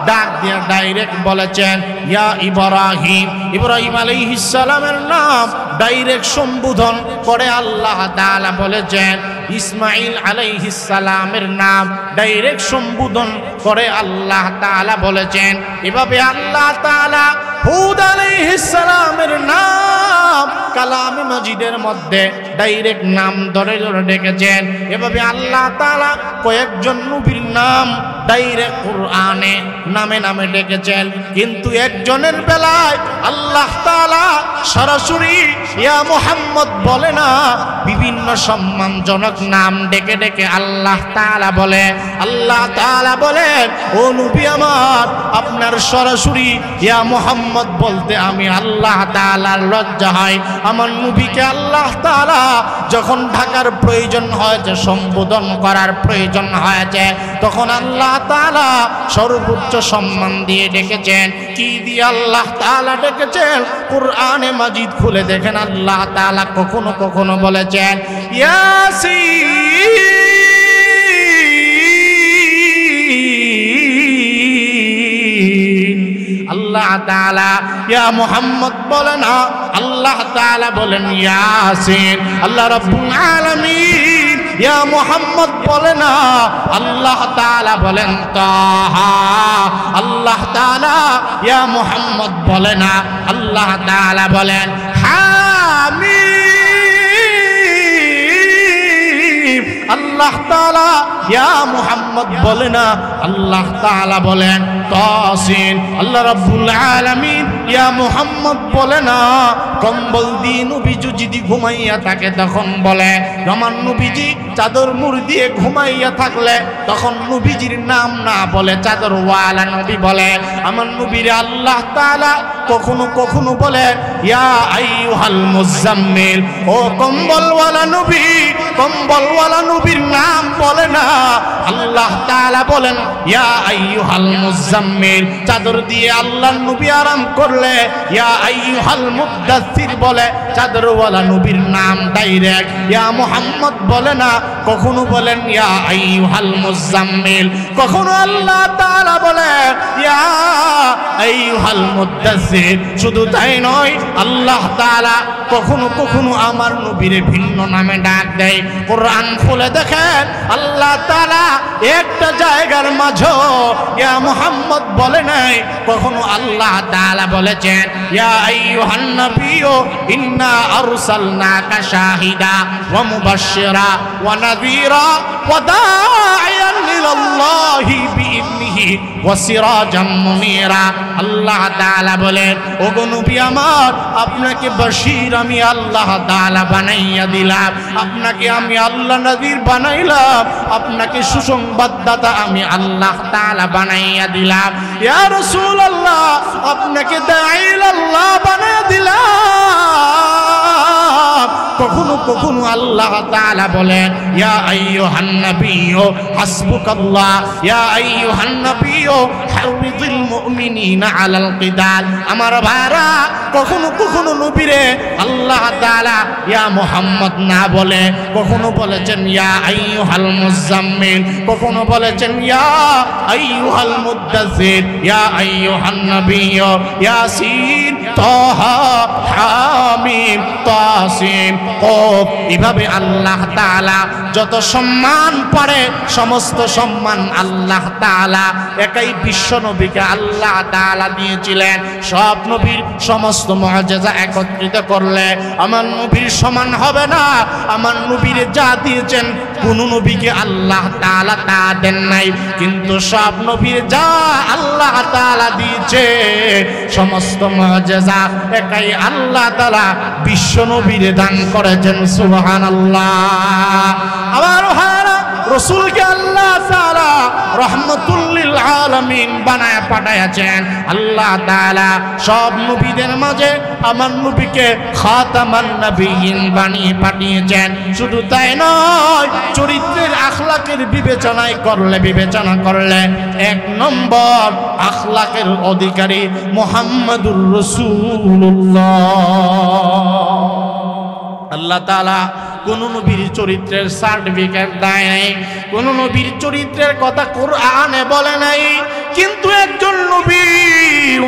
ডাক দিয়ে ডাইরেক্ট বলেছেন ইয়া ইব্রাহিম। ইব্রাহিম আলাইহিস সালামের নাম ডাইরেক্ট সম্বোধন করে আল্লাহ তাআলা বলেছেন। ইসমাঈল আলাইহিস সালামের নাম ডাইরেক্ট সম্বোধন করে আল্লাহ তাআলা বলেছেন। এভাবে আল্লাহ তাআলা হুদ আলাইহিস সালামের নাম কালামে মাজিদের মধ্যে ডাইরেক্ট নাম ধরে ধরে ডেকেছেন। এভাবে আল্লাহ তাআলা কয়েকজন নবীর নাম ডাইরেক্ট কুরআনে নামে নামে ডেকেছেন। কিন্তু একজনের বেলায় আল্লাহ তাআলা সরাসরি ইয়া মুহাম্মদ বলে না, বিভিন্ন সম্মানজনক নাম ডেকে ডেকে আল্লাহ তাআলা বলে। আল্লাহ তাআলা বলেন ও নবী আমার, আপনার সরাসরি ইয়া মুহাম্মদ বলতে আমি আল্লাহ তাআলার লজ্জা হয়। আমার নবীকে আল্লাহ তাআলা যখন ঢাকার প্রয়োজন হয়েছে, সম্বোধন করার প্রয়োজন হয়েছে, তখন আল্লাহ তাআলা সর্বোচ্চ সম্মান দিয়ে ডেকেছেন। কি দিয়ে আল্লাহ তাআলা ডেকেছেন? কুরআনে মাজিদ খুলে দেখেন আল্লাহ তাআলা কখনো কখনো বলেছেন ইয়াসিন। আল্লাহ তাআলা ইয়া মুহাম্মদ বলে না, আল্লাহ তাআলা বলেন ইয়াসিন। আল্লাহ রাব্বুল আলামিন ইয়া মুহাম্মদ বলে না, আল্লাহ তাআলা বলেন তাহা। আল্লাহ তাআলা ইয়া মুহাম্মদ বলে না, আল্লাহ তাআলা বলেন হামিম। আল্লাহ তাআলা ইয়া মুহাম্মদ বলে না, আল্লাহ তাআলা বলেন তাসিন। আল্লাহ রাব্বুল আলামিন ইয়া মুহাম্মদ বলে না, কম্বল দিয়ে নবীজি যদি ঘুমাইয়া থাকে তখন বলে আমার নবীজি চাদর মুড় দিয়ে ঘুমাইয়া থাকলে তখন নবীজির নাম না বলে চাদর ওয়ালা নবী বলে। আমার নবীর আল্লাহ তাআলা কখনো কখনো বলে ইয়া আইয়ুহাল মুজাম্মিল, ও কম্বলওয়ালা নবী। কম্বলওয়ালা নবীর নাম বলে না, আল্লাহ তাআলা বলেন ইয়া আইয়ুহাল মুজাম্মিল। চাদর দিয়ে আল্লাহর নবী আরাম করলে ইয়া আইয়ুহাল মুদ্দাসসির বলে, চাদরওয়ালা নবীর নাম ডাইরেক্ট ইয়া মুহাম্মদ বলে না, কখনো বলেন ইয়া আইয়ুহাল মুজাম্মিল, কখনো আল্লাহ তাআলা বলে ইয়া আইয়ুহাল মুদ্দাসসির। শুধু তাই নয়, আল্লাহ তাআলা কখনো কখনো আমার নবীরে ভিন্ন নামে ডাক দেয়। কোরআন খুলে দেখেন আল্লাহ তাআলা একটা জায়গার মাঝে ইয়া মুহাম্মদ বলে নাই, কখনো আল্লাহ তাআলা বলেছেন ইয়া আইয়ুহান নাবিয়্যু ইন্না আরসালনাকা শাহিদা ওয়া মুবাশশিরা ওয়া নাযীরা ওয়া দাঈয়ান ইলাল্লাহি বিইذনিহি ওয়া সিরাজাম মুনীরা। আল্লাহ তাআলা বলেন ওগো নবী আমার, আপনাকে বশীর আমি আল্লাহ তাআলা বানাইয়া দিলাম, আপনাকে আমি আল্লাহ নবীর বানাইলাম, আপনাকে সুসংবাদদাতা আমি আল্লাহ তাআলা বানাইয়া দিলাম। ইয়া রাসূলুল্লাহ, আপনাকে দাঈল আল্লাহ বানাইয়া দিলাম। কখনো কখনো আল্লাহ তাআলা বলেন ইয়া আইয়ুহান নাবিয়্যু হাসবুকাল্লাহ, ইয়া আইয়ুহান নাবিয়্যু হারিযিল মুমিনিনা আলাল কিতাল। আমার ভাইরা, কখনো কখনো নবীরে আল্লাহ তাআলা ইয়া মুহাম্মদ না বলে কখনো বলেছেন ইয়া আইয়ুহাল মুজাম্মিল, কখনো বলেছেন ইয়া আইয়ুহাল মুদ্দাসসির, ইয়া আইয়ুহান নাবিয়্যু ইয়াসিন, তাহা হামিম তাসিম কফ। এভাবে আল্লাহ তাআলা যত সম্মান পারে সমস্ত সম্মান আল্লাহ তাআলা একাই বিশ্ব নবীকে আল্লাহ তাআলা দিয়েছিলেন। সব নবীর সমস্ত মুআজিজা একত্রিত করলে আমার নবীর সমান হবে না। আমার নবীর যা দিয়েছেন কোন নবীকে আল্লাহ তাআলা তা দেন নাই, কিন্তু সব নবীর যা আল্লাহ তাআলা দিয়েছে সমস্ত মুআজিজা একাই আল্লাহ তাআলা বিশ্ব নবীর দান করেছেন। সুবহানাল্লাহ। আবার রাসূলকে আল্লাহ তাআলা রাহমাতুল লিল আলামিন বানায় পাঠাইছেন। আল্লাহ তাআলা সব নবীদের মাঝে আমার নবীকে খাতামান নবিয়্যিন বানিয়ে পাঠিয়েছেন। শুধু তাই নয়, চরিত্রের আখলাকের বিবেচনা করলে এক নম্বর আখলাকের অধিকারী মুহাম্মাদুর রাসূলুল্লাহ। আল্লাহ তাআলা কোন নবীর চরিত্রের সার্টিফিকেট দেয় নাই, কোন নবীর চরিত্রের কথা কোরআনে বলে নাই, কিন্তু একজন নবী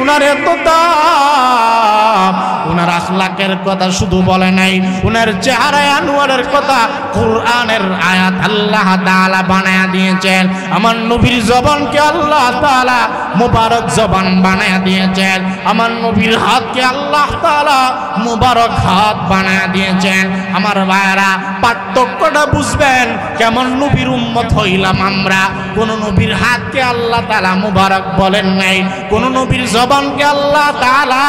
উনার এত দাম, উনার আখলাকের কথা শুধু বলে নাই, উনার চেহারায় আনোয়ারের কথা কোরআনের আয়াত আল্লাহ তাআলা বানায়া দিয়েছেন। আমার নবীর জবানকে আল্লাহ তাআলা মুবারক জবান বানায়া দিয়েছেন। আমার নবীর হাতকে আল্লাহ তাআলা মুবারক হাত বানায়া দিয়েছেন। আমার ভাইরা পার্থক্যটা বুঝবেন, কেমন নবীর উম্মত হইলাম আমরা। কোন নবীর হাতকে আল্লাহ তাআলা মুবারক বলেন নাই, কোন নবীর জবানকে আল্লাহ তাআলা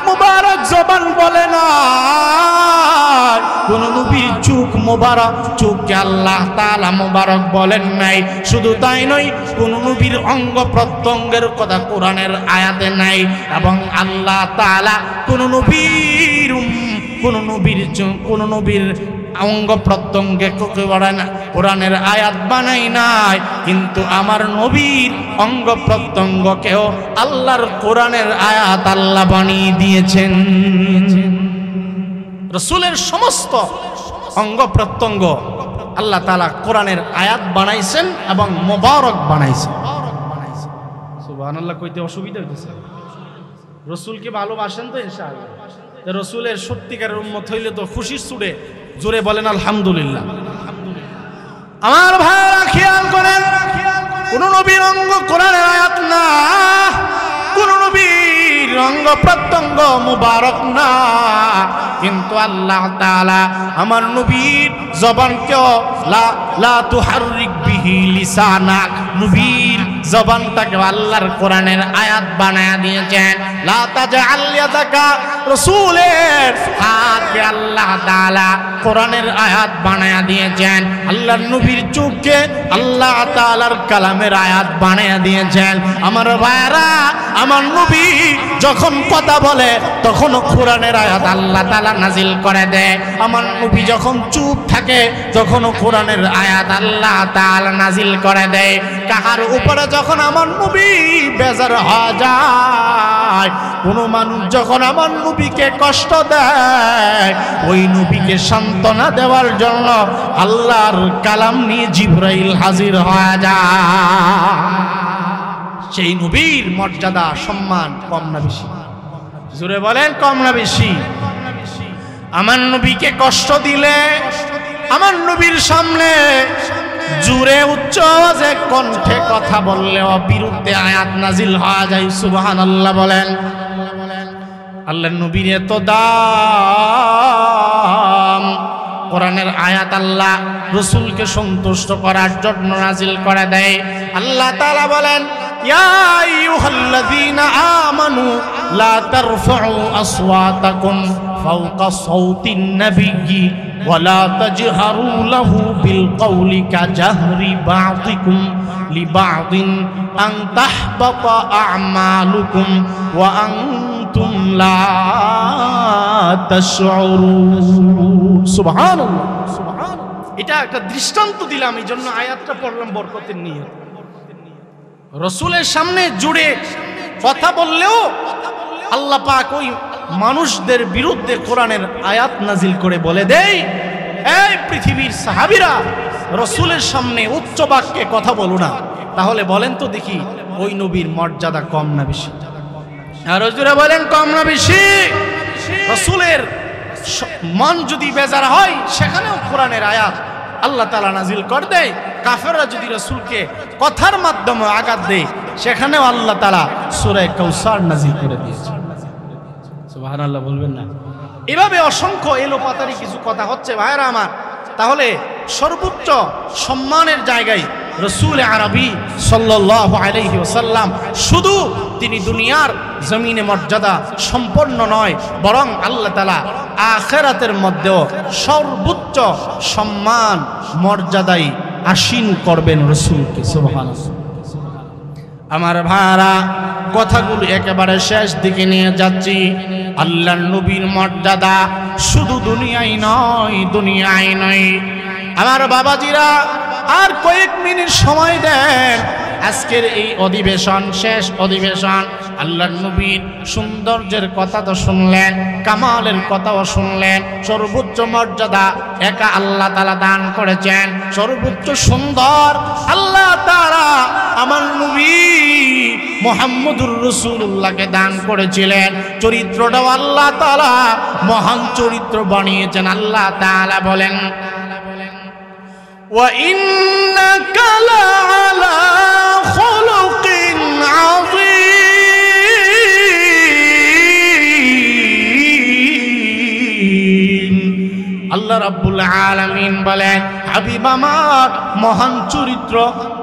মুবারক জবান বলে না, কোন নবীর চোখ মুবারক চোখকে আল্লাহ তাআলা মুবারক বলেন নাই। শুধু তাই নয়, কোন নবীর অঙ্গ প্রত্যঙ্গের কথা কোরআনের আয়াতে নাই, এবং আল্লাহ তাআলা কোন নবীর অঙ্গ প্রত্যঙ্গে কোরআনের আয়াত বানাই নাই, কিন্তু আমার নবীর অঙ্গ প্রত্যঙ্গকেও আল্লাহর কোরআনের আয়াত আল্লাহ বানিয়ে দিয়েছেন। রাসূলের সমস্ত অঙ্গ প্রত্যঙ্গ আল্লাহ তাআলা কোরআনের আয়াত বানাইছেন এবং মোবারক বানাইছেন। সুবহানাল্লাহ কইতে অসুবিধা হইতেছে? রাসূলকে ভালোবাসেন তো ইনশাআল্লাহ? রাসূলের সত্যিকারের উম্মত হইলে তো খুশির সুরে জোরে বলেন আলহামদুলিল্লাহ। আমার ভাইরা খেয়াল করেন, কোন নবীর অঙ্গ কোরআনের আয়াত না, কোন নবীর অঙ্গ প্রত্যঙ্গ মুবারক না, কিন্তু আল্লাহ তাআলা আমার নবীর জবানকেও লা তুহাররিক বিহি লিসানাক, নবীর জবানটাকে আল্লাহর কোরআনের আয়াত বানায়া দিয়েছেন। লা তাজআল ইয়াদাকা, রাসূলের হাতকে আল্লাহ তাআলা কোরআনের আয়াত বানায়া দিয়েছেন। আল্লাহর নবীর চোখকে আল্লাহ তাআলার কালামের আয়াত বানায়া দিয়েছেন। আমার ভাইরা, আমার নবী যখন কথা বলে তখন কোরআনের আয়াত আল্লাহ তাআলা নাজিল করে দেয়। আমার নবী যখন চুপ থাকে তখন কোরআনের আয়াত আল্লাহ তাআলা নাজিল করে দেয়। কাহার উপরে যখন আমার নবী বেজার হয়ে যায়, কোন মানুষ যখন আমার নবীকে কষ্ট দেয়, ওই নবীকে সান্ত্বনা দেওয়ার জন্য আল্লাহর কালাম নিয়ে জিবরাইল হাজির হয়ে যায়। সেই নবীর মর্যাদা সম্মান কম না বেশি? জোরে বলেন, কম না বেশি? আমার নবীকে কষ্ট দিলে, আমার নবীর সামনে জোরে উচ্চ আওয়াজে কণ্ঠে কথা বললে বিরুদ্ধে আয়াত নাজিল হয়ে যায়। সুবহানাল্লাহ বলেন। আল্লাহর নবীর এত দাম, কোরআনের আয়াত আল্লাহ রাসূলকে সন্তুষ্ট করার জন্য নাজিল করে দেয়। আল্লাহ তাআলা বলেন, ইয়া আইয়ুহাল্লাযীনা আমানু লা তারফাউ আসওয়াতাকুম ফাওকা সাওতিন নাবিয়্যি ওয়া লা তাজহারু লাহু বিল কওলি কাজাহরি বা'দিকুম লিবা'দিন আন তাহবাতা আ'মালুকুম ওয়া আনতুম লা তাশউরুন। সুবহানাল্লাহ। এটা একটা দৃষ্টান্ত দিলাম, এই জন্য আয়াতটা পড়লাম বরকতের নিয়ত। রাসূলের সামনে জুড়ে কথা বললেও আল্লাহ পাক ওই মানুষদের বিরুদ্ধে কোরআনের আয়াত নাজিল করে বলে দেয়, এই পৃথিবীর সাহাবীরা, রাসূলের সামনে উচ্চ বাক্যে কথা বলো না। তাহলে বলেন তো দেখি, ওই নবীর মর্যাদা কম না বেশি? আর হুজুরে বলেন কম না বেশি? রাসূলের মন যদি বেজার হয় সেখানেও কোরআনের আয়াত আল্লাহ তাআলা নাজিল করে দেয়। কাফেররা যদি রাসূলকে কথার মাধ্যমে আঘাত দেয় সেখানেও আল্লাহ তাআলা সূরা কাউসার নাজিল করে দিয়েছে। সুবহানাল্লাহ বলবেন না? এভাবে অসংখ্য এলোপাতারি কিছু কথা হচ্ছে ভাইরা আমার। তাহলে সর্বোচ্চ সম্মানের জায়গায় রাসূল আরবি সাল্লাল্লাহু আলাইহি ওয়াসাল্লাম শুধু তিনি দুনিয়ার জমিনে মর্যাদা সম্পন্ন নয়, বরং আল্লাহ তাআলা আখিরাতের মধ্যেও সর্বোচ্চ সম্মান মর্যাদায় আসীন করবেন রাসূলকে। সুবহানাল্লাহ। আমার ভাইরা, কথাগুলো একেবারে শেষ দিকে নিয়ে যাচ্ছি। আল্লাহর নবীর মর্যাদা শুধু দুনিয়ায় নয়, দুনিয়ায় নয়। আমার বাবাজিরা আর কয়েক মিনিট সময় দেন। আজকের এই অধিবেশন, শেষ অধিবেশন, আল্লাহর নবীর সৌন্দর্যের কথা তো শুনলেন, কামালের কথাও শুনলেন। সর্বোচ্চ মর্যাদা একা আল্লাহ তাআলা দান করেছেন, সর্বোচ্চ সুন্দর আল্লাহ তাআলা আমার নবী মুহাম্মদুর রাসূলুল্লাহকে দান করেছিলেন। চরিত্রটাও আল্লাহ তাআলা মহান চরিত্র বানিয়েছেন। আল্লাহ তাআলা বলেন, ওয়া ইন্নাকা লাআলা খুলুকিন আযীম। আল্লাহ রাব্বুল আলামিন বলেন, হাবিব আমার মহান চরিত্র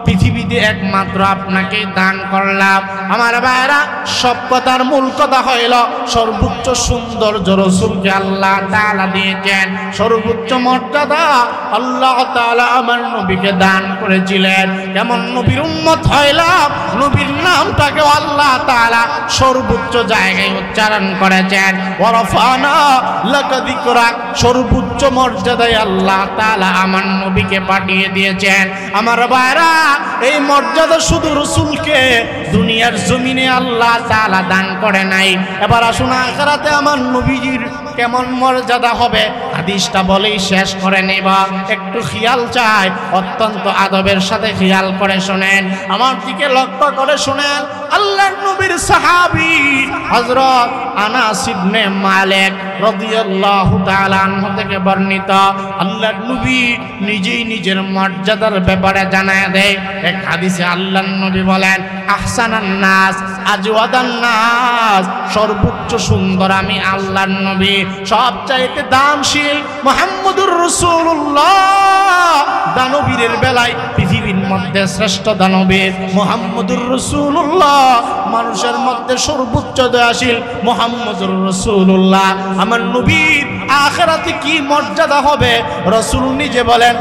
পৃথিবীতে একমাত্র আপনাকে দান করলাম। আমার ভাইরা, সব কথার মূল কথা হইল সর্বোচ্চ সৌন্দর্য রাসূলকে আল্লাহ তাআলা দিয়েছেন। সর্বোচ্চ মর্যাদা আল্লাহ তাআলা আমার নবীকে দান করেছিলেন। কেমন নবীর উম্মত হইলাম, নবীর নামটাকে আল্লাহ তাআলা সর্বোচ্চ জায়গায় উচ্চারণ করেছেন। ওয়া রাফানা লাকা যিকরাক, সর্বোচ্চ মর্যাদায় আল্লাহ তাআলা আমার নবীকে পাঠিয়ে দিয়েছেন। আমার ভাইরা, এই মর্যাদা শুধু রাসূলকে দুনিয়ার জমিনে আল্লাহ তাআলা দান করে নাই। এবার আসুন আখিরাতে আমার নবীজির কেমন মর্যাদা হবে হাদিসটা বলেই শেষ করে নেব। একটু খেয়াল চাই, অত্যন্ত আদবের সাথে খেয়াল করে শুনেন, আমার দিকে লক্ষ্য করে শুনেন। আল্লাহর নবীর সাহাবী হযরত আনাস ইবনে মালিক রাদিয়াল্লাহু তাআলা আনহু থেকে বর্ণিত, আল্লাহর নবী নিজেই নিজের মর্যাদার ব্যাপারে জানায় দেয়। এক হাদিসে আল্লাহর নবী বলেন, আহসানান নাস আজওয়াদান নাস, সর্বোচ্চ সুন্দর আমি আল্লাহর নবী, সবচাইতে দানশীল মুহাম্মদুর রাসূলুল্লাহ। দানবীরের বেলায় পৃথিবীর মধ্যে শ্রেষ্ঠ দানবীর মুহাম্মদুর রাসূলুল্লাহ, মানুষের মধ্যে সর্বোচ্চ দয়াশীল মুহাম্মদুর রাসূলুল্লাহ। আমার নবীর আখিরাতে কি মর্যাদা হবে রাসূল নিজে বলেন,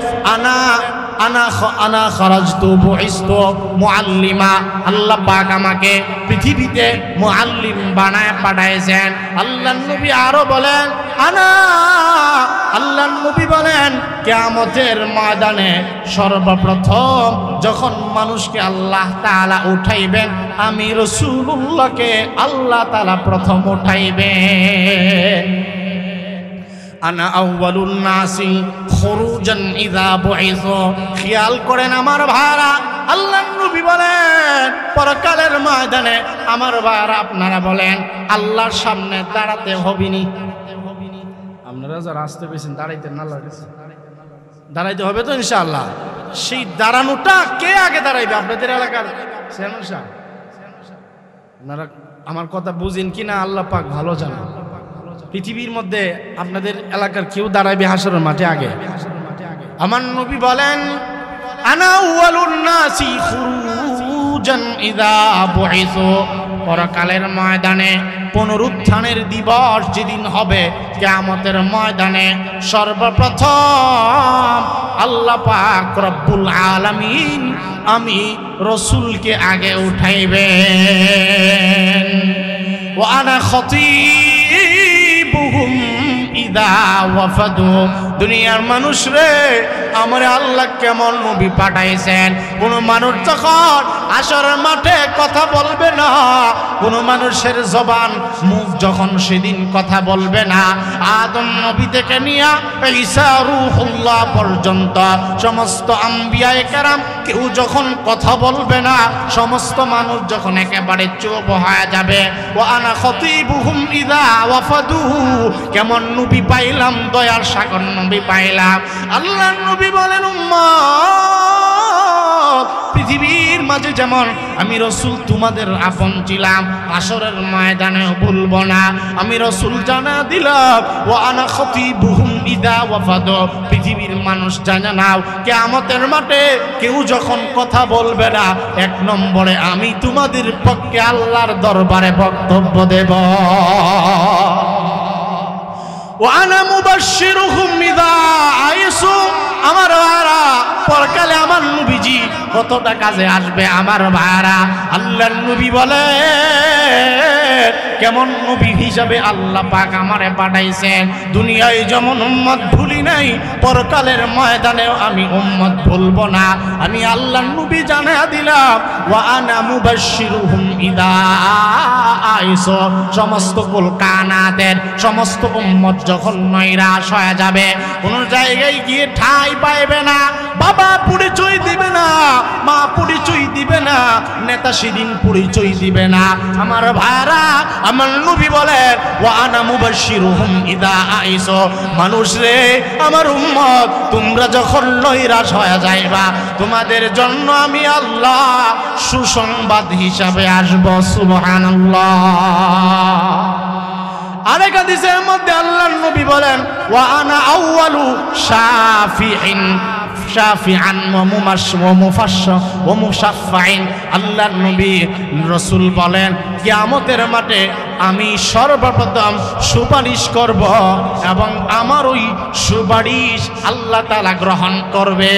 আনা খারাজতু বুইস্তু মুআল্লিমা, আল্লাহ পাক আমাকে পৃথিবীতে মুআল্লিম বানায় পাঠাইছেন। আল্লাহর নবী আরো বলেন, আল্লাহর নবী বলেন, কিয়ামতের ময়দানে সর্বপ্রথম যখন মানুষকে আল্লাহ তাআলা উঠাইবেন, আমি রাসূলুল্লাহকে আল্লাহ তাআলা প্রথম উঠাইবেন। আনা আউয়ালুন নাসি খুরুজান ইযা বুইসু। খেয়াল করেন আমার ভাইরা, আল্লাহর নবী বলেন পরকালের ময়দানে আমার ভাইরা আপনারা বলেন আল্লাহর সামনে দাঁড়াতে হবেনি। আপনারা যারা আসতে পেয়েছেন দাঁড়াইতেন না, আল্লাহর কাছে দাঁড়াইতে হবে তো ইনশাআল্লাহ। সেই দাঁড়ানোটা কে আগে দাঁড়াইবে আপনাদের এলাকার চেয়ারম্যান সাহেব? আপনারা আমার কথা বুঝেন কিনা আল্লাহ পাক ভালো জানেন। পৃথিবীর মধ্যে আপনাদের এলাকার কেউ দাঁড়াইবে হাসরের মাঠে আগে? আমার নবী বলেন, আনা আউয়ালুন নাসি খুরুজান ইযা বুইসু। পরকালের ময়দানে পুনরুত্থানের দিবস যেদিন হবে, কিয়ামতের ময়দানে সর্বপ্রথম আল্লাহ পাক রব্বুল আলামিন আমি রাসূলকে আগে উঠাইবেন। ওয়া আনা খতীবুহুম ইযা ওয়াফাদু। দুনিয়ার মানুষ রে, আমার আল্লাহ কেমন নবী পাঠাইছেন। কোন মানুষ যখন হাসরের মাঠে কথা বলবে না, কোনো মানুষের জবান মুখ যখন সেদিন কথা বলবে না, আদম নবী থেকে নিয়ে ঈসা রূহুল্লাহ পর্যন্ত সমস্ত আম্বিয়ায়ে কেরাম কেউ যখন কথা বলবে না, সমস্ত মানুষ যখন একেবারে চুপ হয়ে যাবে। ওয়া আনা খতীবুহুম ইযা ওয়াফাদু, কেমন নবী পাইলাম, দয়ার সাগর নবী পাইলাম। আল্লাহর নবী বলেন, উম্মত পৃথিবীর মাঝে যেমন আমি রাসূল তোমাদের আপন ছিলাম, হাসরের ময়দানে ভুলব না। আমি রাসূল জানা দিলাম, ওয়া আনা খতীবুহুম ইযা ওয়াফাদু, পৃথিবীর মানুষ জানে নাও কিয়ামতের মাঠে কেউ যখন কথা বলবে না, এক নম্বরে আমি তোমাদের পক্ষে আল্লাহর দরবারে বক্তব্য দেব। ওয়া আনা মুবাশশিরুহুম ইযা আইসু, আমার ভাইরা পরকালে আমার নবীজি কতটা কাজে আসবে আমার ভাইরা। আল্লাহর নবী বলে কেমন নবী হিসাবে আল্লাহ পাক আমারে পাঠাইছেন, দুনিয়ায় যেমন উম্মত ভুলি নাই, পরকালের ময়দানেও আমি উম্মত ভুলব না। আমি আল্লাহর নবী জানায়া দিলাম, ওয়া আনা মুবাশশিরুহুম ইযা আইসু, সমস্ত কুল কানাতের সমস্ত উম্মত যখন নৈরাশ হয়ে যাবে, কোন জায়গায় গিয়ে ঠাঁই পাইবে না, বাবা পরিচয় দিবে না, মা পরিচয় দিবে না, নেতা সেদিন পরিচয় দিবে না, আমার ভাইরা আমার নবী বলেন, ওয়া আনা মুবাশশিরুহুম ইযা আইসু, মানুষ রে আমার উম্মত তোমরা যখন নৈরাশ হয়ে যাইবা, তোমাদের জন্য আমি আল্লাহ সুসংবাদ হিসাবে আসব। সুবহানাল্লাহ। আরেক হাদিসের মধ্যে আল্লাহর নবী বলেন, ওয়া আনা আউয়ালু শাফিআন ওয়া মুশাফফাইন, আল্লাহর নবী রাসূল বলেন কিয়ামতের মাঠে আমি সর্বপ্রথম সুপারিশ করব এবং আমার ওই সুপারিশ আল্লাহ তাআলা গ্রহণ করবে।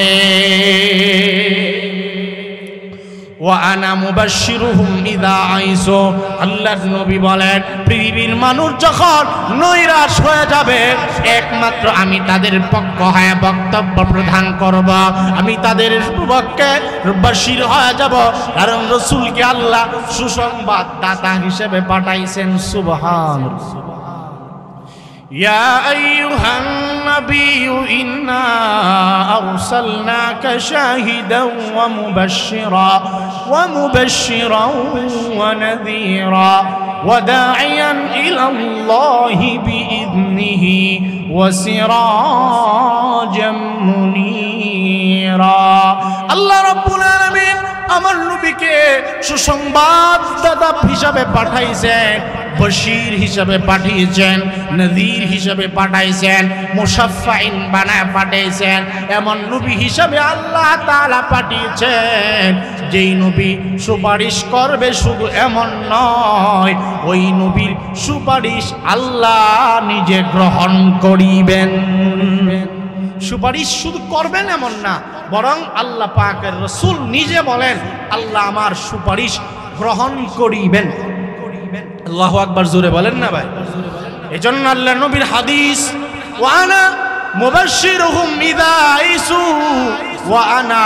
ওয়া আনা মুবাশশিরুহুম ইযা আইসু, আল্লাহর নবী বলেন পৃথিবীর মানুষ যখন নৈরাশ হয়ে যাবে, একমাত্র আমি তাদের পক্ষ হয়ে বক্তব্য প্রদান করব, আমি তাদের পক্ষে বাশির হয়ে যাব, কারণ রাসূলকে আল্লাহ সুসংবাদ দাতা হিসেবে পাঠাইছেন। সুবহানাল্লাহ। يا أيها النبي إنا أرسلناك شاهدا ومبشرا ونذيرا وداعيا إلى الله بإذنه وسراجا منيرا। الله رب العالمين আমার নবীকে সুসংবাদদাতা হিসাবে পাঠাইছেন, বশির হিসাবে পাঠিয়েছেন, নযীর হিসাবে পাঠাইছেন, মুশাফফাইন বানায় পাঠিয়েছেন। এমন নবী হিসাবে আল্লাহ তাআলা পাঠিয়েছেন যেই নবী সুপারিশ করবে, শুধু এমন নয়, ওই নবীর সুপারিশ আল্লাহ নিজে গ্রহণ করিবেন। সুপারিশ শুধু করবেন এমন না, বরং আল্লাহ পাকের রাসূল নিজে বলেন আল্লাহ আমার সুপারিশ গ্রহণ করিবেন। আল্লাহু আকবার, জোরে বলেন না ভাই। এজন্য আল্লাহ নবীর হাদিস, ওয়া আনা মুবাশশিরুহুম ইযা আইসু ওয়া আনা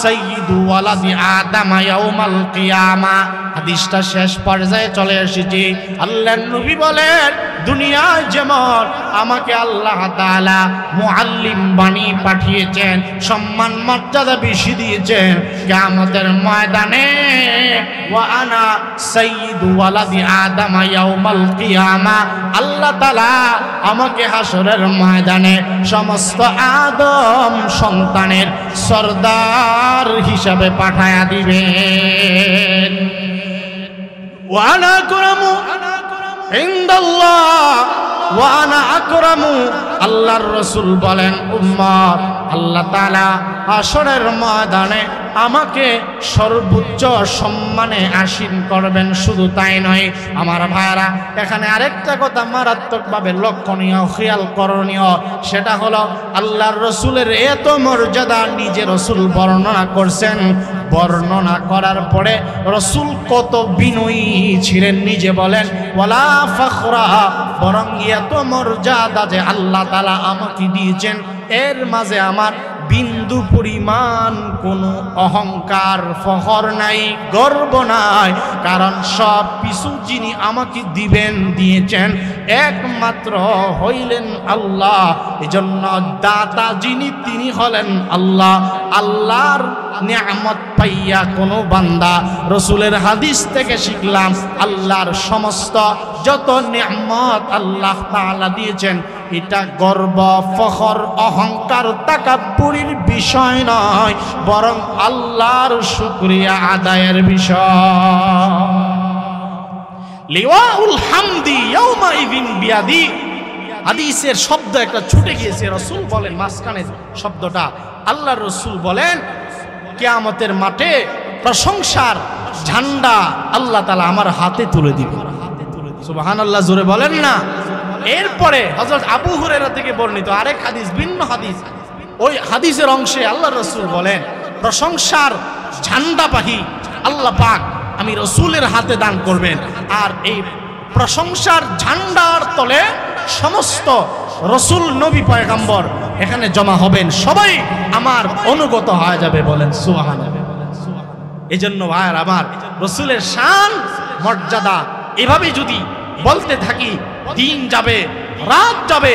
সাইয়্যিদু ওয়ালাদি আদম ইয়াউমাল কিয়ামা। হাদিসটা শেষ পর্যায়ে চলে এসেছি। আল্লাহর নবী বলেন দুনিয়ায় যেমন আমাকে আল্লাহ তাআলা মুআল্লিম বানিয়ে পাঠিয়েছেন, সম্মান মর্যাদা বেশি দিয়েছেন, কিয়ামতের ময়দানে ওয়া আনা সাইয়্যিদু ওয়ালাদি আদম ইয়াউমাল কিয়ামা, আল্লাহ তাআলা আমাকে হাসরের ময়দানে সমস্ত আদম সন্তানের সরদার হিসাবে পাঠায়া দিবেন। ওয়া আনা আকরামু ইনদাল্লাহ ওয়া আনা আকরামু, আল্লাহর রাসূল বলেন উম্মত আল্লাহ তাআলা হাসরের ময়দানে আমাকে সর্বোচ্চ সম্মানে আসীন করবেন। শুধু তাই নয় আমার ভাইরা, এখানে আরেকটা কথা মারাত্মকভাবে লক্ষণীয়, খেয়াল করণীয়, সেটা হলো আল্লাহর রাসূলের এত মর্যাদা নিজে রাসূল বর্ণনা করছেন। বর্ণনা করার পরে রাসূল কত বিনয়ী ছিলেন, নিজে বলেন ওয়ালা ফখরা, বরং এত মর্যাদা যে আল্লাহ তাআলা আমাকে দিয়েছেন, এর মাঝে আমার বিন্দু পরিমাণ কোনো অহংকার ফখর নাই, গর্ব নাই, কারণ সব কিছু যিনি আমাকে দিবেন দিয়েছেন একমাত্র হইলেন আল্লাহ। এজন্য দাতা যিনি তিনি হলেন আল্লাহ। আল্লাহর নিয়ামত পাইয়া কোনো বান্দা, রসুলের হাদিস থেকে শিখলাম আল্লাহর সমস্ত যত নিয়ামত আল্লাহ তাআলা দিয়েছেন এটা গর্ব ফখর অহংকার তাকাব্বুরির বিষয় নয়, বরং আল্লাহর শুকরিয়া আদায়ের বিষয়। লিওয়াউল হামদি ইয়াউমা ইযিন বিয়াদি, হাদিসের শব্দ একটা ছুটে গিয়েছে, রাসূল বলেন মাঝখানের শব্দটা, আল্লাহর রাসূল বলেন কিয়ামতের মাঠে প্রশংসার ঝান্ডা আল্লাহ তাআলা আমার হাতে তুলে দিবেন। সুবহানাল্লাহ, জোরে বলেন না। এরপরে হযরত আবু হুরায়রা থেকে বর্ণিত আরেক হাদিস, ভিন্ন হাদিস, ওই হাদিসের অংশে আল্লাহর রাসূল বলেন প্রশংসার ঝান্ডাবাহী আল্লাহ পাক আমি রাসূলের হাতে দান করবেন, আর এই প্রশংসার ঝান্ডার তলে সমস্ত রাসূল নবী পয়গম্বর এখানে জমা হবেন, সবাই আমার অনুগত হয়ে যাবে। বলেন সুবহানাল্লাহ। এজন্য ভাইয়ের আমার, রাসূলের শান মর্যাদা এভাবে যদি বলতে থাকি দিন যাবে, রাত যাবে,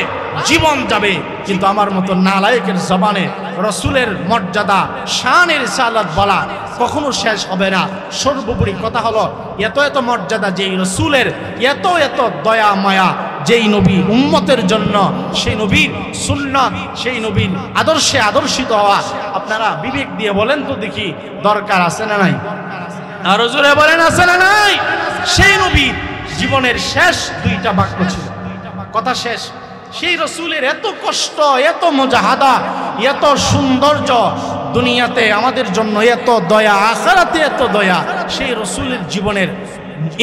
জীবন যাবে, কিন্তু আমার মতো নালায়েকের জবানে রাসূলের মর্যাদা শানের রিসালাত বলা কখনো শেষ হবে না। সর্বোপরি কথা হলো এত এত মর্যাদা যেই রাসূলের, এত এত দয়া মায়া যেই নবী উম্মতের জন্য, সেই নবীর সুন্নাত, সেই নবীর আদর্শে আদর্শিত হওয়া, আপনারা বিবেক দিয়ে বলেন তো দেখি দরকার আছে না নাই? আর জোরে বলেন আছে না নাই? সেই নবীর জীবনের শেষ দুইটা বাক্য ছিল, কথা শেষ। সেই রাসূলের এত কষ্ট, এত মুজাহাদা, এত সৌন্দর্য, দুনিয়াতে আমাদের জন্য এত দয়া, আখিরাতে এত দয়া, সেই রাসূলের জীবনের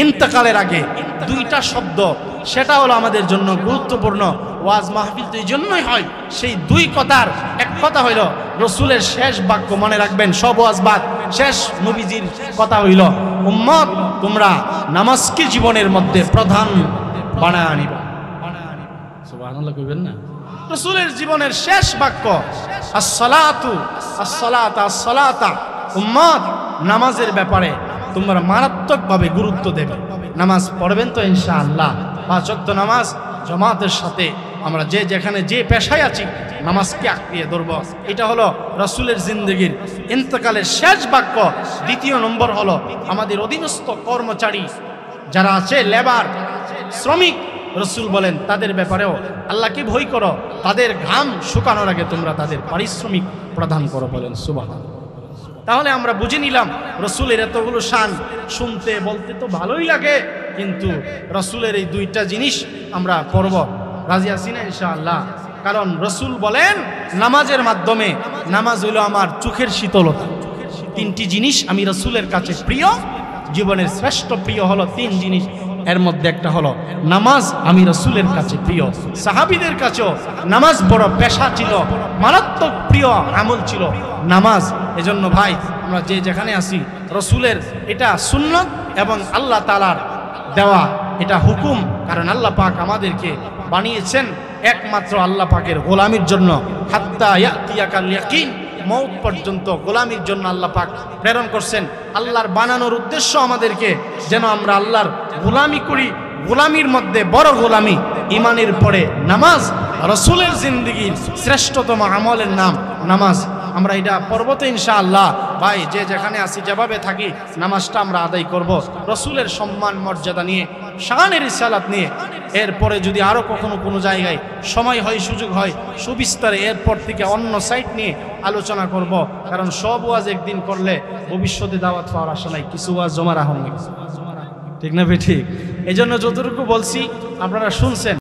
ইন্তেকালের আগে দুইটা শব্দ, সেটা হলো আমাদের জন্য গুরুত্বপূর্ণ। ওয়াজ মাহফিল তো এই জন্যই হয়, সেই দুই কথার এক কথা হইল রাসূলের শেষ বাক্য, মনে রাখবেন সব ওয়াজ বাদ, শেষ নবীজির কথা হইল উম্মত তোমরা নামাজকে জীবনের মধ্যে প্রধান বানায় আনিবা। সুবহানাল্লাহ কইবেন না? রাসূলের জীবনের শেষ বাক্য আসসালাতু আসসালাতা আসসালাতা, উম্মত নামাজের ব্যাপারে তোমরা মারাত্মকভাবে গুরুত্ব দেবে। নামাজ পড়বেন তো ইনশাআল্লাহ, 5 ওয়াক্ত নামাজ জামাতের সাথে আমরা যে যেখানে যে পেশায় আছি নামাজকে আঁকড়িয়ে ধরব। এটা হলো রাসূলের জিন্দেগির ইন্তেকালের শেষ বাক্য। দ্বিতীয় নম্বর হলো আমাদের অধীনস্থ কর্মচারী যারা আছে, লেবার, শ্রমিক, রাসূল বলেন তাদের ব্যাপারেও আল্লাহকে ভয় করো, তাদের ঘাম শুকানোর আগে তোমরা তাদের পারিশ্রমিক প্রদান করো। বলেন সুবহানাল্লাহ। তাহলে আমরা বুঝে নিলাম রাসূলের এতগুলো শান, শুনতে বলতে তো ভালোই লাগে, কিন্তু রাসূলের এই দুইটা জিনিস আমরা পড়ব, রাজি আছি না ইনশাআল্লাহ? কারণ রাসূল বলেন নামাজের মাধ্যমে, নামাজ হইল আমার চোখের শীতলতা। 3টি জিনিস আমি রাসূলের কাছে প্রিয়, জীবনের শ্রেষ্ঠ প্রিয় হলো 3 জিনিস, এর মধ্যে একটা হলো নামাজ আমি রাসূলের কাছে প্রিয়। সাহাবীদের কাছেও নামাজ বড় পেশা ছিল, মারাত্মক প্রিয় আমল ছিল নামাজ। এজন্য ভাই আমরা যে যেখানে আসি, রাসূলের এটা সুন্নাত এবং আল্লাহ তাআলার দেওয়া এটা হুকুম, কারণ আল্লাহ পাক আমাদেরকে বানিয়েছেন একমাত্র আল্লাহ পাকের গোলামির জন্য। হাত্তা ইয়াতিয়াকাল ইয়াকিন, মওত পর্যন্ত গোলামির জন্য আল্লাহ পাক প্রেরণ করছেন। আল্লাহর বানানোর উদ্দেশ্য আমাদেরকে যেন আমরা আল্লাহর গোলামি করি। গোলামির মধ্যে বড় গোলামি ঈমানের পরে নামাজ, রাসূলের জিন্দেগির শ্রেষ্ঠতম আমলের নাম নামাজ। আমরা এটা পর্বতে ইনশাআল্লাহ ভাই যে যেখানে আসি যেভাবে থাকি নামাজটা আমরা আদায় করব রাসূলের সম্মান মর্যাদা নিয়ে, শানের রিসালাত নিয়ে। এরপরে যদি আরও কখনো কোনো জায়গায় সময় হয়, সুযোগ হয়, সুবিস্তারে এরপর থেকে অন্য সাইট নিয়ে আলোচনা করব, কারণ সব ওয়াজ একদিন করলে ভবিষ্যতে দাওয়াত পাওয়ার আশা নাই, কিছু ওয়াজ জমা রাখা, ঠিক না? ঠিক। এই জন্য যতটুকু বলছি আপনারা শুনছেন।